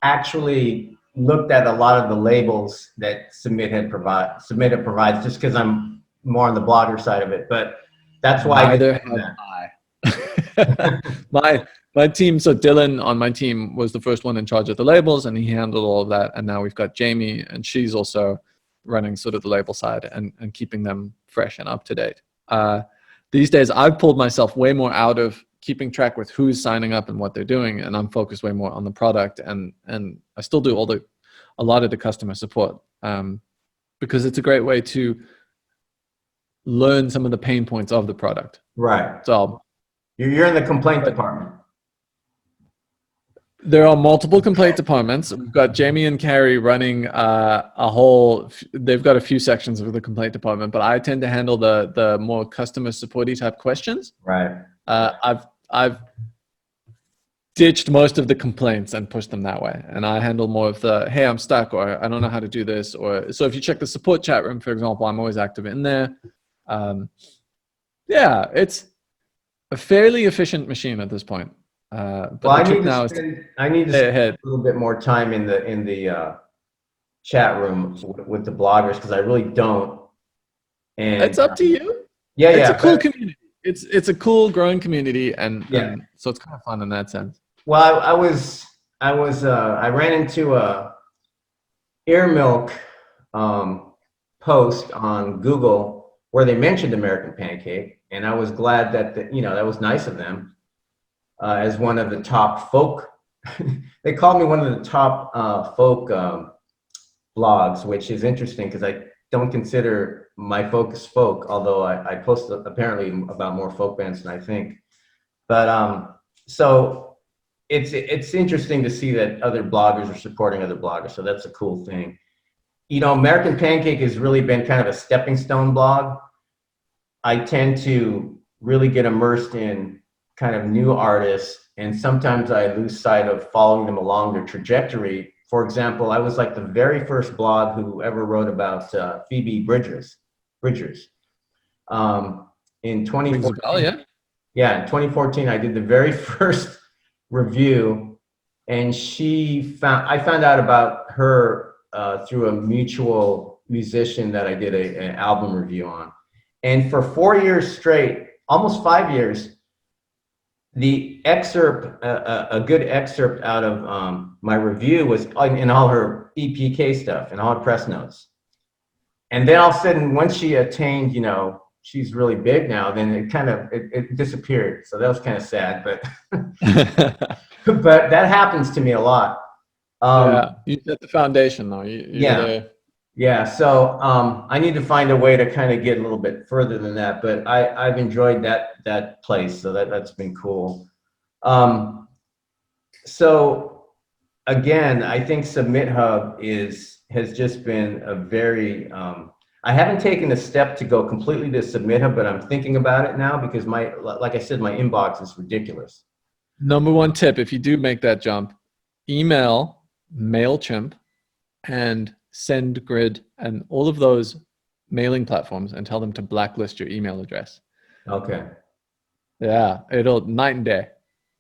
S1: actually looked at a lot of the labels that Submithub provides just because I'm more on the blogger side of it. But that's why
S2: Neither have I. My team, so Dylan on my team was the first one in charge of the labels, and he handled all of that. And now we've got Jamie, and she's also running sort of the label side and keeping them fresh and up to date. These days, I've pulled myself way more out of keeping track with who's signing up and what they're doing, and I'm focused way more on the product. And I still do a lot of the customer support because it's a great way to learn some of the pain points of the product.
S1: Right.
S2: So
S1: you're in the complaint department.
S2: There are multiple complaint departments. We've got Jamie and Carrie running they've got a few sections of the complaint department, but I tend to handle the more customer supporty type questions.
S1: Right.
S2: I've ditched most of the complaints and pushed them that way. And I handle more of the, hey, I'm stuck, or I don't know how to do this. Or so if you check the support chat room, for example, I'm always active in there. Yeah, it's a fairly efficient machine at this point. But
S1: well, I need to spend a little bit more time in the chat room with the bloggers because I really don't. And
S2: it's up to you.
S1: Yeah,
S2: it's a cool community. It's a cool growing community, and so it's kind of fun in that sense.
S1: Well, I ran into a Ear Milk post on Google where they mentioned American Pancake, and I was glad that that was nice of them. As one of the top folk, they called me one of the top folk blogs, which is interesting because I don't consider my focus folk, although I post apparently about more folk bands than I think. But so it's interesting to see that other bloggers are supporting other bloggers, so that's a cool thing. American Pancake has really been kind of a stepping stone blog. I tend to really get immersed in kind of new artists, and sometimes I lose sight of following them along their trajectory. For example, I was like the very first blog who ever wrote about Phoebe Bridgers. In 2014, in 2014, I did the very first review, and I found out about her through a mutual musician that I did an album review on. And for 4 years straight, almost 5 years, the excerpt, a good excerpt out of my review was in all her EPK stuff and all her press notes. And then all of a sudden, once she attained, she's really big now, then it disappeared. So that was kind of sad, but but that happens to me a lot.
S2: Yeah, you set the foundation though.
S1: Yeah. Yeah, so I need to find a way to kind of get a little bit further than that, but I've enjoyed that place, so that's been cool. Um, so again, I think SubmitHub has just been a very I haven't taken a step to go completely to SubmitHub, but I'm thinking about it now because like I said, my inbox is ridiculous.
S2: Number one tip, if you do make that jump, email MailChimp and SendGrid and all of those mailing platforms and tell them to blacklist your email address.
S1: Okay.
S2: Yeah, it'll night and day.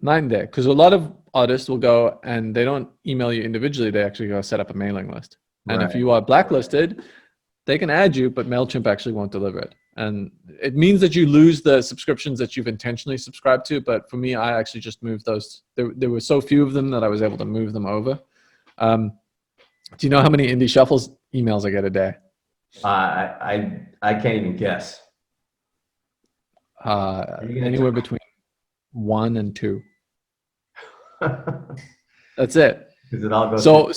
S2: Night and day. Because a lot of artists will go and they don't email you individually, they actually go set up a mailing list. And if
S1: Right.
S2: you are blacklisted, they can add you, but MailChimp actually won't deliver it. And it means that you lose the subscriptions that you've intentionally subscribed to. But for me, I actually just moved those. There were so few of them that I was able to move them over. Do you know how many Indie Shuffles emails I get a day?
S1: I can't even guess.
S2: Anywhere between 1 and 2. That's it.
S1: Because it all goes.
S2: So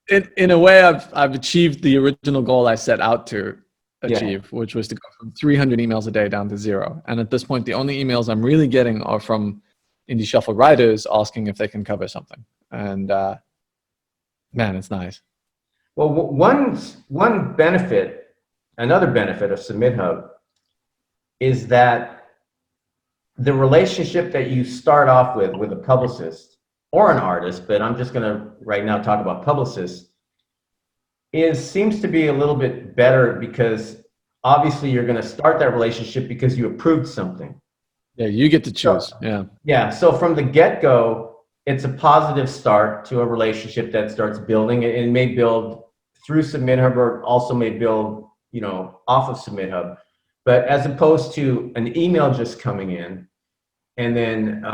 S2: in a way, I've achieved the original goal I set out to achieve, which was to go from 300 emails a day down to 0. And at this point, the only emails I'm really getting are from Indie Shuffle writers asking if they can cover something. And man, it's nice.
S1: Well, one benefit, another benefit of SubmitHub is that the relationship that you start off with a publicist or an artist, but I'm just going to right now talk about publicists, seems to be a little bit better because obviously you're going to start that relationship because you approved something.
S2: Yeah, you get to choose.
S1: Yeah. So from the get-go, it's a positive start to a relationship that starts building. It may build through SubmitHub or also may build, off of SubmitHub. But as opposed to an email just coming in, and then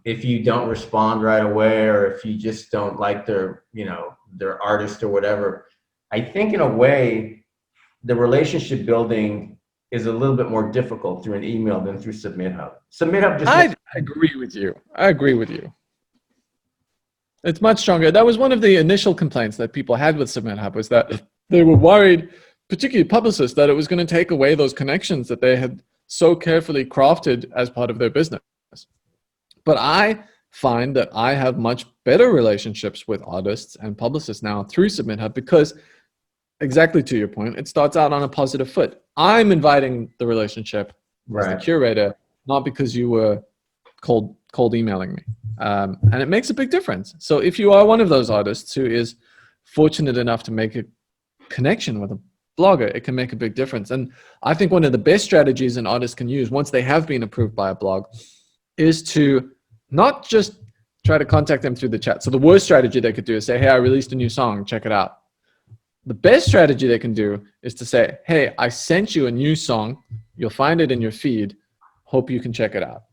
S1: if you don't respond right away, or if you just don't like their artist or whatever, I think in a way, the relationship building is a little bit more difficult through an email than through SubmitHub. SubmitHub just.
S2: I agree with you. It's much stronger. That was one of the initial complaints that people had with SubmitHub, was that they were worried, particularly publicists, that it was going to take away those connections that they had so carefully crafted as part of their business. But I find that I have much better relationships with artists and publicists now through SubmitHub because, exactly to your point, it starts out on a positive foot. I'm inviting the relationship as the curator, not because you were cold emailing me. And it makes a big difference. So if you are one of those artists who is fortunate enough to make a connection with a blogger, it can make a big difference. And I think one of the best strategies an artist can use once they have been approved by a blog is to not just try to contact them through the chat. So the worst strategy they could do is say, hey, I released a new song, check it out. The best strategy they can do is to say, hey, I sent you a new song. You'll find it in your feed. Hope you can check it out.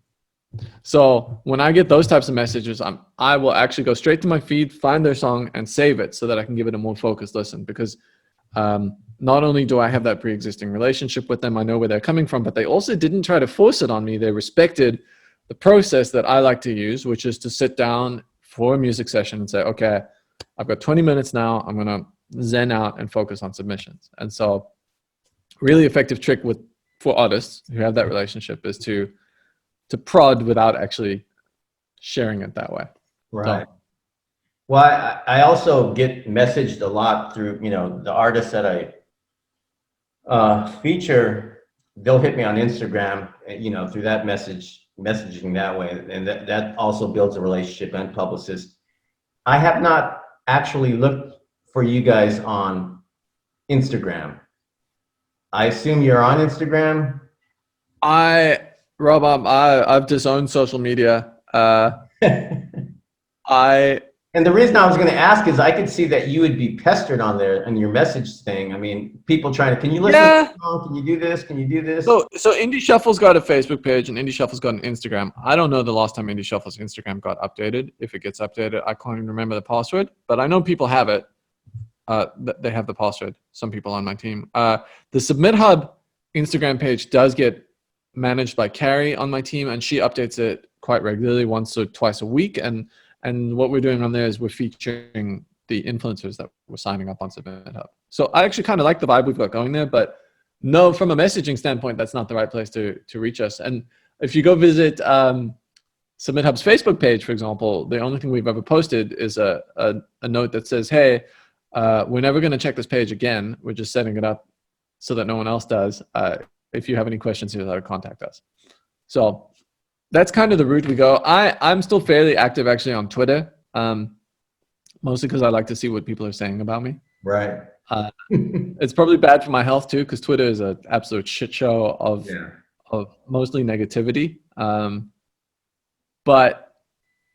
S2: So when I get those types of messages, I will actually go straight to my feed, find their song, and save it so that I can give it a more focused listen. Because not only do I have that pre-existing relationship with them, I know where they're coming from, but they also didn't try to force it on me. They respected the process that I like to use, which is to sit down for a music session and say, okay, I've got 20 minutes now. I'm going to zen out and focus on submissions. And so really effective trick for artists who have that relationship is to prod without actually sharing it that way.
S1: Right. So, well, I also get messaged a lot through, the artists that I feature. They'll hit me on Instagram, through that messaging that way. And that also builds a relationship and publicist. I have not actually looked for you guys on Instagram. I assume you're on Instagram?
S2: Rob, I've disowned social media.
S1: And the reason I was going to ask is I could see that you would be pestered on there and your message thing. I mean, people trying to, can you listen to the song? Can you do this? Can you do this?
S2: So Indie Shuffle's got a Facebook page and Indie Shuffle's got an Instagram. I don't know the last time Indie Shuffle's Instagram got updated. If it gets updated, I can't even remember the password, but I know people have it. They have the password. Some people on my team. The Submithub Instagram page does get managed by Carrie on my team, and she updates it quite regularly, once or twice a week. And what we're doing on there is we're featuring the influencers that were signing up on Submithub. So I actually kind of like the vibe we've got going there, but no, from a messaging standpoint, that's not the right place to reach us. And if you go visit Submithub's Facebook page, for example, the only thing we've ever posted is a note that says, hey, we're never going to check this page again. We're just setting it up so that no one else does. If you have any questions, here's how to contact us. So that's kind of the route we go. I'm still fairly active actually on Twitter, mostly because I like to see what people are saying about me.
S1: Right.
S2: It's probably bad for my health too, because Twitter is an absolute shit show of mostly negativity. But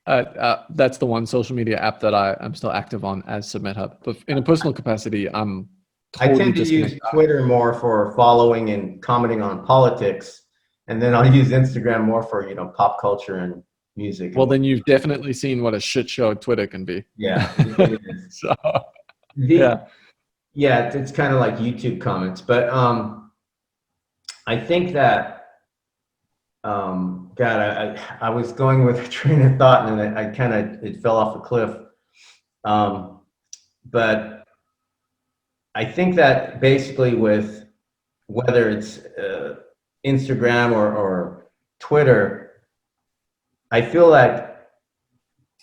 S2: that's the one social media app that I'm still active on as Submithub. But in a personal capacity, I'm totally
S1: I tend to use Twitter more for following and commenting on politics, and then I'll use Instagram more for, you know, pop culture and music.
S2: Well, then you've definitely seen what a shit show Twitter can be.
S1: Yeah, it is.
S2: So,
S1: yeah, it's kind of like YouTube comments, but I think that God, I was going with a train of thought, and then I kind of, it fell off a cliff. But I think that basically with whether it's Instagram or Twitter, I feel like,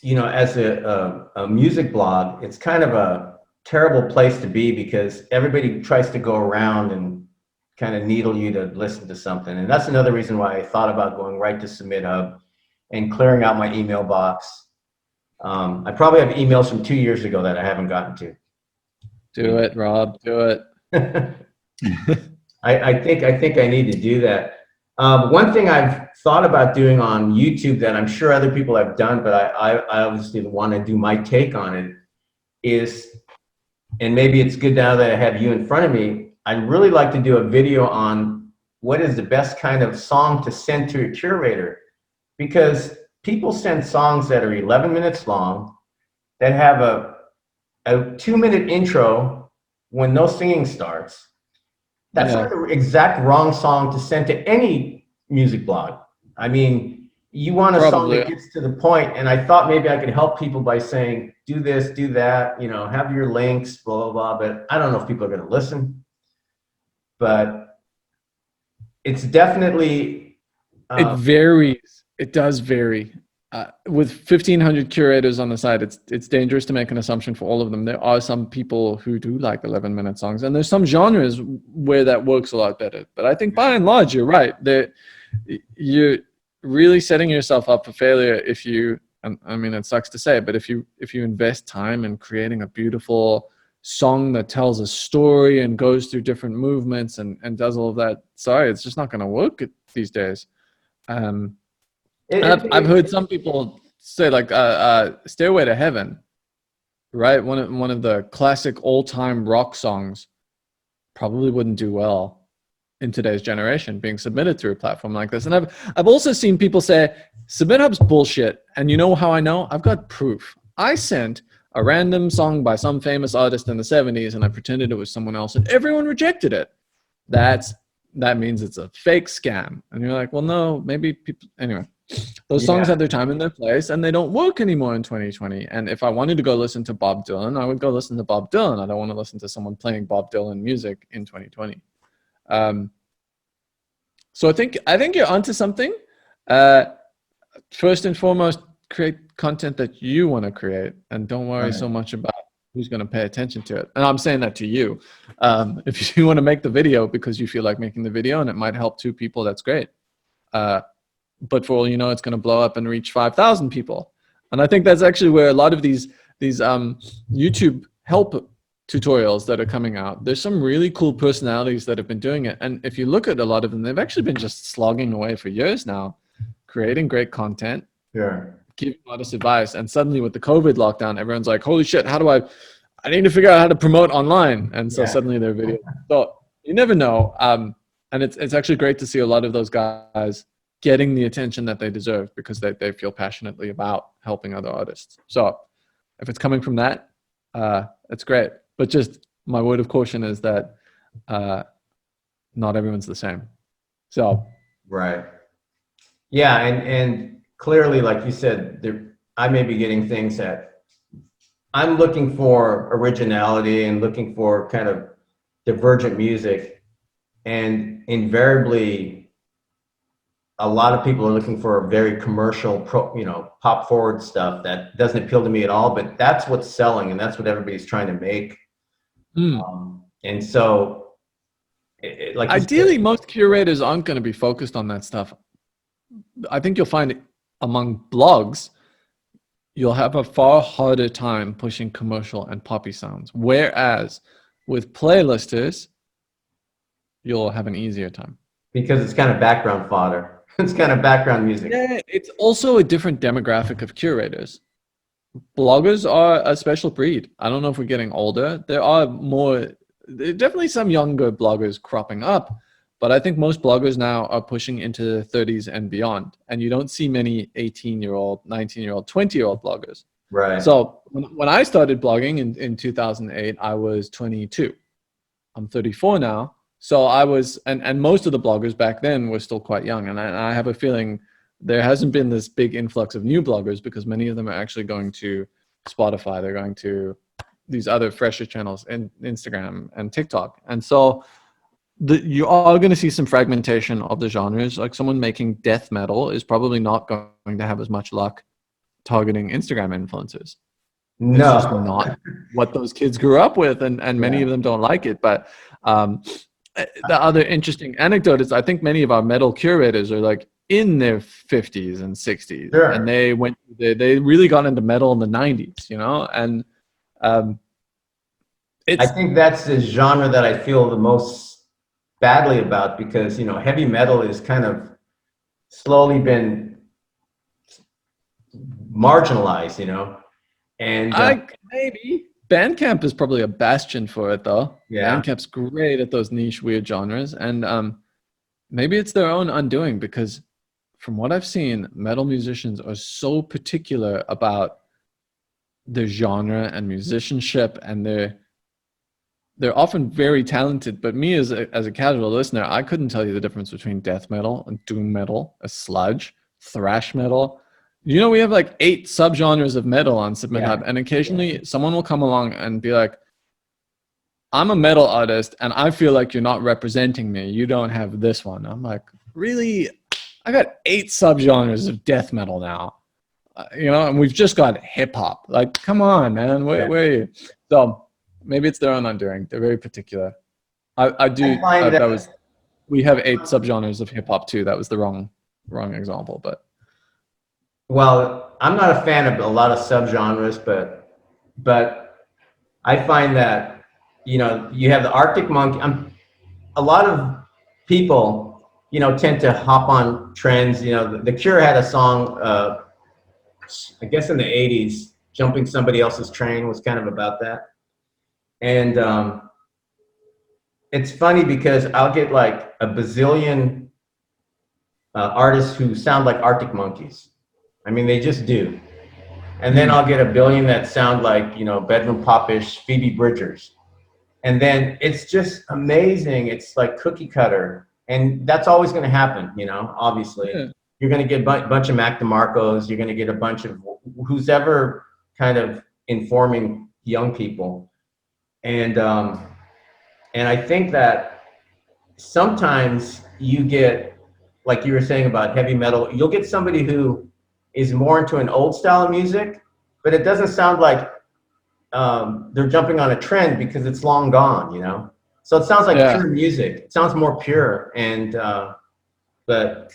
S1: you know, as a music blog, it's kind of a terrible place to be, because everybody tries to go around and kind of needle you to listen to something. And that's another reason why I thought about going right to Submithub and clearing out my email box. I probably have emails from 2 years ago that I haven't gotten to.
S2: Do it, Rob. Do it.
S1: I think I need to do that. One thing I've thought about doing on YouTube that I'm sure other people have done, but I obviously want to do my take on it, is, and maybe it's good now that I have you in front of me, I'd really like to do a video on what is the best kind of song to send to a curator, because people send songs that are 11 minutes long, that have a 2-minute intro when no singing starts. That's like the exact wrong song to send to any music blog. I mean, you want a song that gets to the point, and I thought maybe I could help people by saying, do this, do that, you know, have your links, blah, blah, blah, but I don't know if people are going to listen. But it's definitely...
S2: it varies. It does vary. With 1,500 curators on the site, it's dangerous to make an assumption for all of them. There are some people who do like 11-minute songs, and there's some genres where that works a lot better. But I think by and large, you're right. You're really setting yourself up for failure if you, I mean, it sucks to say, but if you invest time in creating a beautiful song that tells a story and goes through different movements and does all of that, sorry, it's just not going to work these days. I've heard some people say, like, Stairway to Heaven, right? One of the classic all-time rock songs probably wouldn't do well in today's generation being submitted through a platform like this. And I've also seen people say, Submithub's bullshit. And you know how I know? I've got proof. I sent a random song by some famous artist in the 70s, and I pretended it was someone else, and everyone rejected it. That means it's a fake scam. And you're like, well, no, maybe people, anyway. Those songs had their time and their place, and they don't work anymore in 2020. And if I wanted to go listen to Bob Dylan, I would go listen to Bob Dylan. I don't want to listen to someone playing Bob Dylan music in 2020. So I think you're onto something. First and foremost, create content that you want to create, and don't worry so much about who's going to pay attention to it. And I'm saying that to you. If you want to make the video because you feel like making the video and it might help 2 people, that's great. But for all you know, it's going to blow up and reach 5,000 people. And I think that's actually where a lot of these YouTube help tutorials that are coming out, there's some really cool personalities that have been doing it. And if you look at a lot of them, they've actually been just slogging away for years now, creating great content, giving honest advice. And suddenly with the COVID lockdown, everyone's like, holy shit, how do I need to figure out how to promote online. And so suddenly their videos. So you never know. And it's actually great to see a lot of those guys getting the attention that they deserve because they feel passionately about helping other artists. So if it's coming from that, it's great. But just my word of caution is that not everyone's the same. So yeah, and clearly, like you said, I may be getting things that
S1: I'm looking for originality and looking for kind of divergent music, and invariably, a lot of people are looking for a very commercial, pop forward stuff that doesn't appeal to me at all. But that's what's selling, and that's what everybody's trying to make.
S2: Mm.
S1: And so, like you
S2: Ideally,
S1: said,
S2: most curators aren't going to be focused on that stuff. I think you'll find among blogs, you'll have a far harder time pushing commercial and poppy sounds. Whereas with playlisters, you'll have an easier time.
S1: because it's kind of background fodder. It's kind of background music.
S2: Yeah, it's also a different demographic of curators. Bloggers are a special breed. I don't know if we're getting older. There are definitely some younger bloggers cropping up, but I think most bloggers now are pushing into the 30s and beyond. And you don't see many 18-year-old, 19-year-old, 20-year-old bloggers.
S1: Right.
S2: So when I started blogging in 2008, I was 22. I'm 34 now. So I was, and most of the bloggers back then were still quite young. And I have a feeling there hasn't been this big influx of new bloggers because many of them are actually going to Spotify. They're going to these other fresher channels and Instagram and TikTok. And so you are going to see some fragmentation of the genres. Like someone making death metal is probably not going to have as much luck targeting Instagram influencers. It's just
S1: No.
S2: not what those kids grew up with, and many of them don't like it. But the other interesting anecdote is I think many of our metal curators are like in their 50s and 60s,
S1: Sure.
S2: and they really got into metal in the 90s, and
S1: I think that's the genre that I feel the most badly about, because heavy metal is kind of slowly been marginalized, and
S2: maybe Bandcamp is probably a bastion for it, though.
S1: Yeah.
S2: Bandcamp's great at those niche, weird genres, and maybe it's their own undoing, because from what I've seen, metal musicians are so particular about their genre and musicianship, and they're often very talented. But me as a casual listener, I couldn't tell you the difference between death metal and doom metal, a sludge, thrash metal. We have like 8 subgenres of metal on Submithub, and occasionally someone will come along and be like, I'm a metal artist and I feel like you're not representing me. You don't have this one. I'm like, really? I got 8 subgenres of death metal now, and we've just got hip hop. Like, come on, man, where are you? So maybe it's their own undoing. They're very particular. We have 8 subgenres of hip hop too. That was the wrong example, but.
S1: Well, I'm not a fan of a lot of subgenres, but I find that you have the Arctic Monkey. A lot of people tend to hop on trends. The Cure had a song, I guess in the '80s, "Jumping Somebody Else's Train" was kind of about that. And it's funny because I'll get like a bazillion artists who sound like Arctic Monkeys. I mean, they just do. And then I'll get a billion that sound like, bedroom popish Phoebe Bridgers. And then it's just amazing. It's like cookie cutter. And that's always going to happen, obviously. Yeah. You're going to get a bunch of Mac DeMarcos. You're going to get a bunch of who's ever kind of informing young people. And I think that sometimes you get, like you were saying about heavy metal, you'll get somebody who is more into an old style of music, but it doesn't sound like they're jumping on a trend because it's long gone, So it sounds like pure music. It sounds more pure. And but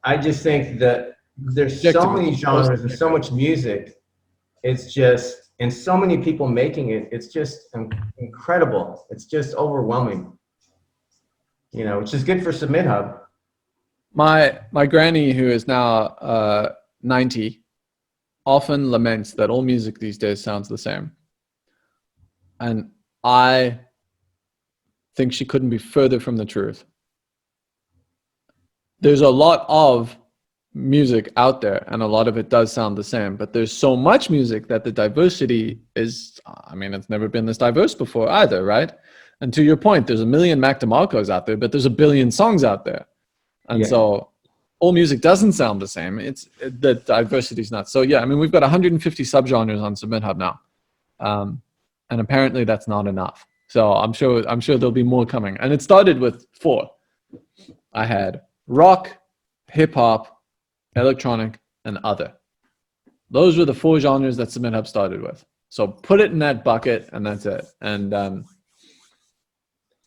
S1: I just think that there's so many genres and so much music. It's just, and so many people making it. It's just incredible. It's just overwhelming, which is good for Submithub.
S2: My granny, who is now 90, often laments that all music these days sounds the same. And I think she couldn't be further from the truth. There's a lot of music out there, and a lot of it does sound the same, but there's so much music that the diversity is, it's never been this diverse before either, right? And to your point, there's a million Mac DeMarcos out there, but there's a billion songs out there. And so all music doesn't sound the same. The diversity is not. So yeah, I mean, we've got 150 subgenres on Submithub now, and apparently that's not enough. So I'm sure there'll be more coming. And it started with 4. I had rock, hip hop, electronic, and other. Those were the 4 genres that Submithub started with. So put it in that bucket, and that's it. And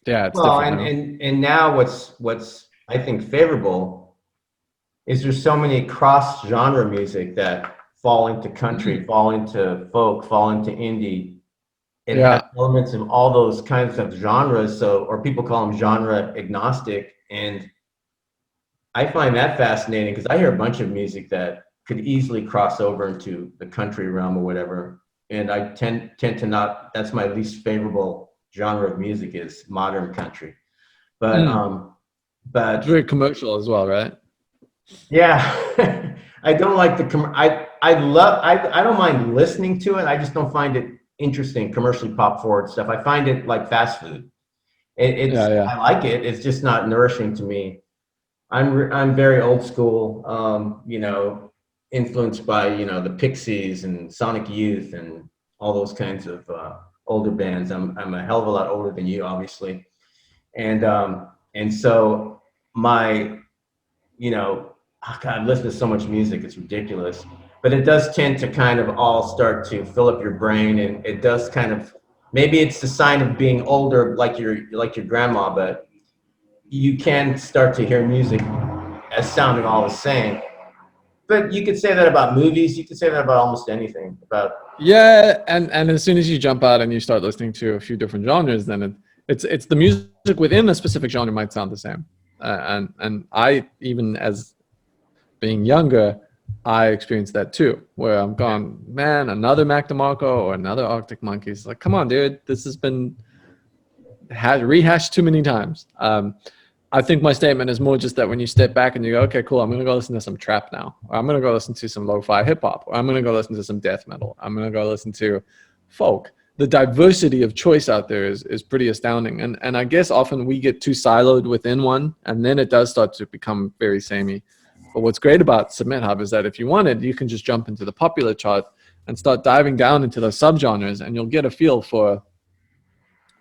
S2: yeah, it's
S1: Well,
S2: different now.
S1: and now what's I think favorable is there's so many cross genre music that fall into country, fall into folk, fall into indie. It has
S2: Yeah.
S1: elements of all those kinds of genres, so, or people call them genre agnostic, and I find that fascinating because I hear a bunch of music that could easily cross over into the country realm or whatever, and I tend to not. That's my least favorable genre of music is modern country, but
S2: It's very commercial as well, right?
S1: yeah, I don't like I don't mind listening to it. I just don't find it interesting, commercially pop forward stuff. I find it like fast food.
S2: Yeah.
S1: I like it. It's just not nourishing to me. I'm very old school, influenced by, the Pixies and Sonic Youth and all those kinds of older bands. I'm a hell of a lot older than you, obviously, and so my, oh God, I listen to so much music, it's ridiculous. But it does tend to kind of all start to fill up your brain, and it does kind of, maybe it's the sign of being older, like your grandma, but you can start to hear music as sounding all the same. But you could say that about movies. You could say that about almost anything.
S2: Yeah, and as soon as you jump out and you start listening to a few different genres, then it's the music within a specific genre might sound the same. And I, even as being younger, I experienced that too, where I'm gone, man, another Mac DeMarco or another Arctic Monkeys. Like, come on, dude, this has been rehashed too many times. I think my statement is more just that when you step back and you go, okay, cool, I'm going to go listen to some trap now. Or I'm going to go listen to some lo-fi hip hop. Or I'm going to go listen to some death metal. I'm going to go listen to folk. The diversity of choice out there is pretty astounding. And I guess often we get too siloed within one, and then it does start to become very samey. But what's great about Submithub is that if you wanted, you can just jump into the popular chart and start diving down into those subgenres, and you'll get a feel for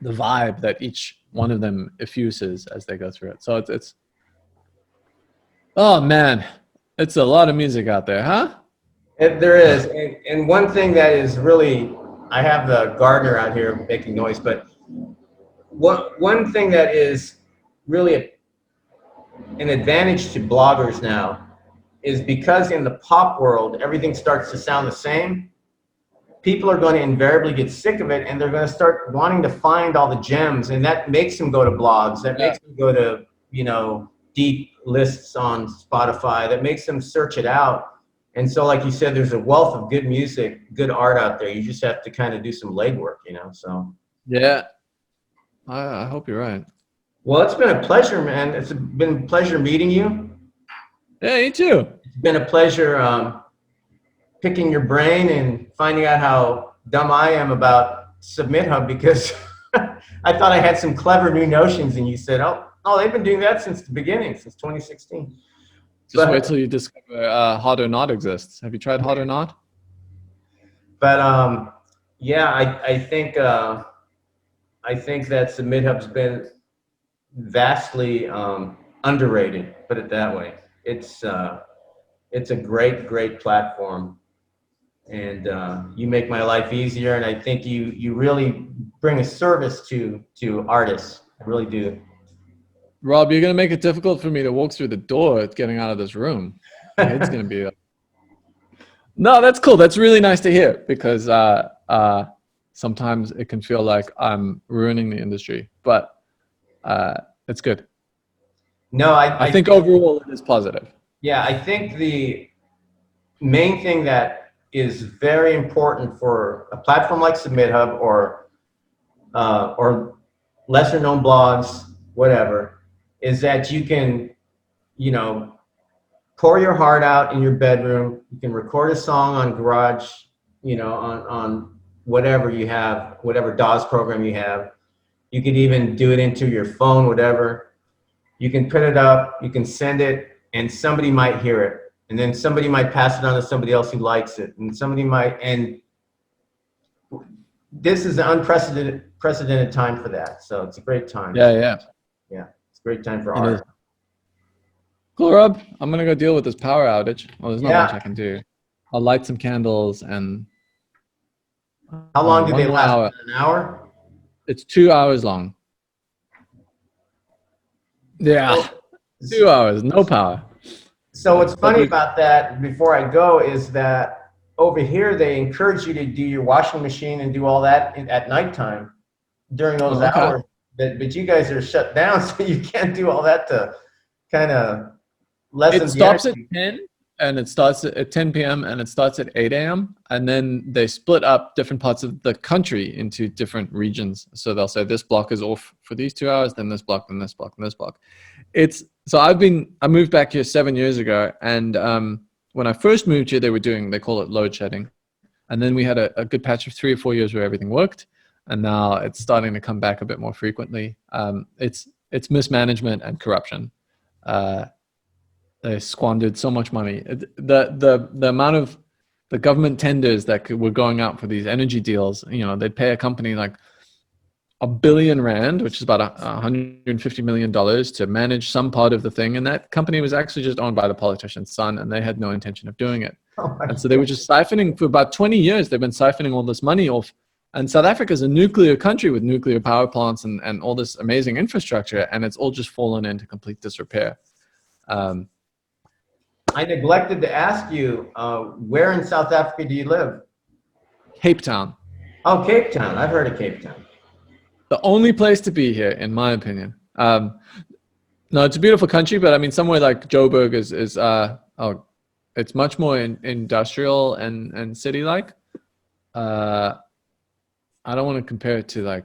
S2: the vibe that each one of them effuses as they go through it. So it's oh man, it's a lot of music out there, huh?
S1: There is, and one thing that is really, I have the gardener out here making noise, but one thing that is really an advantage to bloggers now is because in the pop world everything starts to sound the same. People are going to invariably get sick of it, and they're going to start wanting to find all the gems, and that makes them go to blogs. That makes them go to, deep lists on Spotify. That makes them search it out. And so, like you said, there's a wealth of good music, good art out there. You just have to kind of do some legwork, so.
S2: Yeah, I hope you're right.
S1: Well, it's been a pleasure, man. It's been a pleasure meeting you.
S2: Yeah, you too.
S1: It's been a pleasure picking your brain and finding out how dumb I am about Submithub, because I thought I had some clever new notions, and you said, oh, they've been doing that since the beginning, since 2016.
S2: Just wait till you discover Hot or Not exists. Have you tried Hot or Not?
S1: But yeah, I think that Submithub's been vastly underrated. Put it that way. It's a great platform, and you make my life easier. And I think you really bring a service to artists. I really do.
S2: Rob, you're gonna make it difficult for me to walk through the door getting out of this room. It's gonna be. No, that's cool. That's really nice to hear, because sometimes it can feel like I'm ruining the industry, but it's good.
S1: No,
S2: I think overall it is positive.
S1: Yeah, I think the main thing that is very important for a platform like Submithub or lesser known blogs, whatever, is that you can, pour your heart out in your bedroom. You can record a song on Garage, on whatever you have, whatever DAWs program you have. You could even do it into your phone, whatever. You can put it up, you can send it, and somebody might hear it, and then somebody might pass it on to somebody else who likes it, and somebody might, and this is an unprecedented time for that. So it's a great time.
S2: Yeah, yeah.
S1: Yeah, it's a great time for
S2: It
S1: art.
S2: is. Cool, Rob. I'm gonna go deal with this power outage. Well, there's not much I can do. I'll light some candles and.
S1: How long do
S2: one
S1: they
S2: more
S1: last?
S2: hour.
S1: An hour?
S2: It's 2 hours long. Yeah, 2 hours, no power.
S1: So what's funny about that, before I go, is that over here they encourage you to do your washing machine and do all that at nighttime during those hours. But you guys are shut down, so you can't do all that to kind of lessen
S2: It
S1: the
S2: stops at
S1: energy.
S2: 10 and it starts at 10 p.m. and it starts at 8 a.m. And then they split up different parts of the country into different regions. So they'll say this block is off for these 2 hours, then this block, then this block, and this block. So I moved back here 7 years ago. And when I first moved here, they call it load shedding. And then we had a good patch of 3 or 4 years where everything worked. And now it's starting to come back a bit more frequently. It's mismanagement and corruption. They squandered so much money. The amount of the government tenders that were going out for these energy deals, they'd pay a company like R1 billion, which is about $150 million to manage some part of the thing. And that company was actually just owned by the politician's son, and they had no intention of doing it. And so they were just siphoning for about 20 years. They've been siphoning all this money off. And South Africa is a nuclear country with nuclear power plants and all this amazing infrastructure, and it's all just fallen into complete disrepair.
S1: I neglected to ask you, where in South Africa do you live?
S2: Cape Town.
S1: Oh, Cape Town. I've heard of Cape Town.
S2: The only place to be here, in my opinion. No, it's a beautiful country, but I mean, somewhere like Joburg it's much more industrial and city-like. I don't want to compare it to like,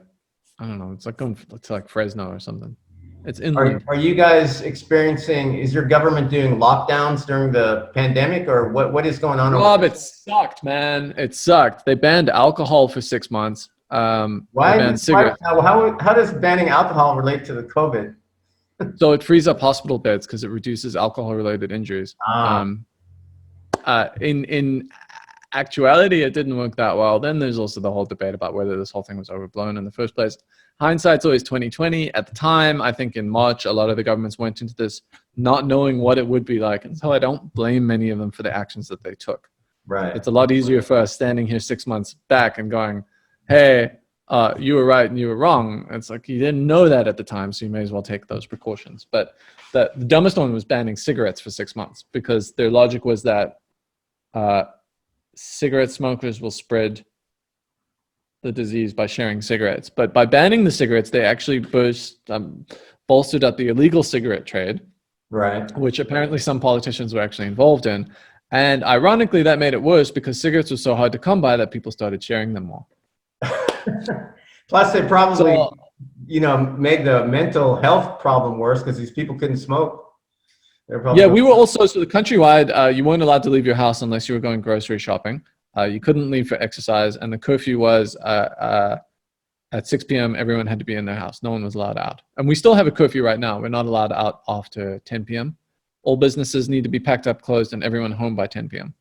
S2: I don't know, it's like going to like Fresno or something. It's inland.
S1: Are you guys experiencing, is your government doing lockdowns during the pandemic, or what is going on?
S2: Rob, it sucked, man. It sucked. They banned alcohol for 6 months. They banned cigarettes.
S1: How does banning alcohol relate to the COVID?
S2: So it frees up hospital beds because it reduces alcohol-related injuries. In actuality, it didn't work that well. Then there's also the whole debate about whether this whole thing was overblown in the first place. Hindsight's always 20/20. At the time, I think in March, a lot of the governments went into this not knowing what it would be like. And so I don't blame many of them for the actions that they took.
S1: Right.
S2: It's a lot easier for us standing here 6 months back and going, hey, you were right and you were wrong. It's like you didn't know that at the time, so you may as well take those precautions. But the dumbest one was banning cigarettes for 6 months, because their logic was that cigarette smokers will spread the disease by sharing cigarettes. But by banning the cigarettes, they actually bolstered up the illegal cigarette trade,
S1: right?
S2: Which apparently some politicians were actually involved in. And ironically, that made it worse because cigarettes were so hard to come by that people started sharing them more.
S1: Plus, they probably, made the mental health problem worse because these people couldn't smoke.
S2: Yeah, we were also, so countrywide, you weren't allowed to leave your house unless you were going grocery shopping. You couldn't leave for exercise, and the curfew was at 6 p.m. everyone had to be in their house. No one was allowed out. And we still have a curfew right now. We're not allowed out after 10 p.m. All businesses need to be packed up, closed, and everyone home by 10 p.m.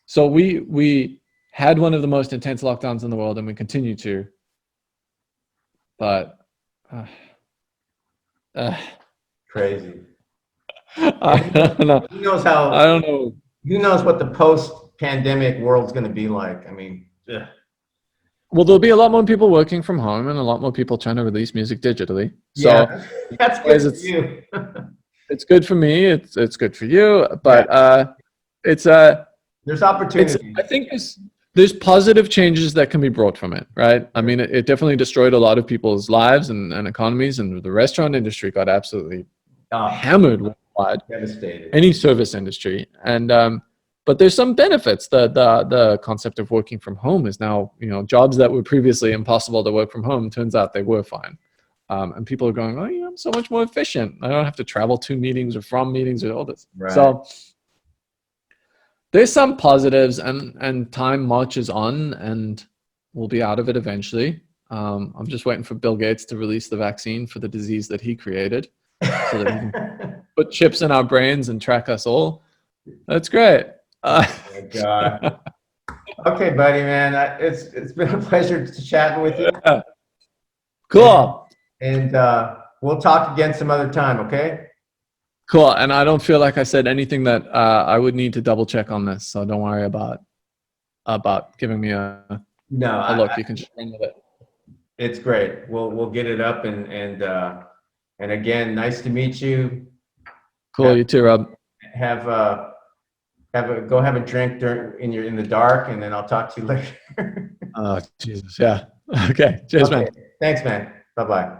S2: So we had one of the most intense lockdowns in the world, and we continue to. But
S1: crazy.
S2: I don't know.
S1: Who knows how?
S2: I don't know.
S1: Who knows what the post-pandemic world's going to be like? I mean, ugh.
S2: Well, there'll be a lot more people working from home and a lot more people trying to release music digitally. So
S1: yeah, that's good for you.
S2: It's good for me. It's good for you. But there's opportunity. I think there's positive changes that can be brought from it, right? I mean, it definitely destroyed a lot of people's lives and economies, and the restaurant industry got absolutely hammered worldwide.
S1: Devastated.
S2: Any service industry, and but there's some benefits. The concept of working from home is now, jobs that were previously impossible to work from home, turns out they were fine. And people are going, oh, I'm so much more efficient. I don't have to travel to meetings or from meetings or all this. Right. So there's some positives, and time marches on, and we'll be out of it eventually. I'm just waiting for Bill Gates to release the vaccine for the disease that he created, so that put chips in our brains and track us all. That's great.
S1: Oh my God. Okay, buddy, man. It's been a pleasure chatting with you.
S2: Yeah. Cool.
S1: And we'll talk again some other time, okay?
S2: Cool. And I don't feel like I said anything that I would need to double check on this. So don't worry about giving me a look. You can just run with it.
S1: It's great. We'll get it up and again, nice to meet you.
S2: Cool. You too, Rob.
S1: Go have a drink in the dark, and then I'll talk to you later.
S2: Oh, Jesus. Yeah. Okay. Cheers, man.
S1: Thanks, man. Bye-bye.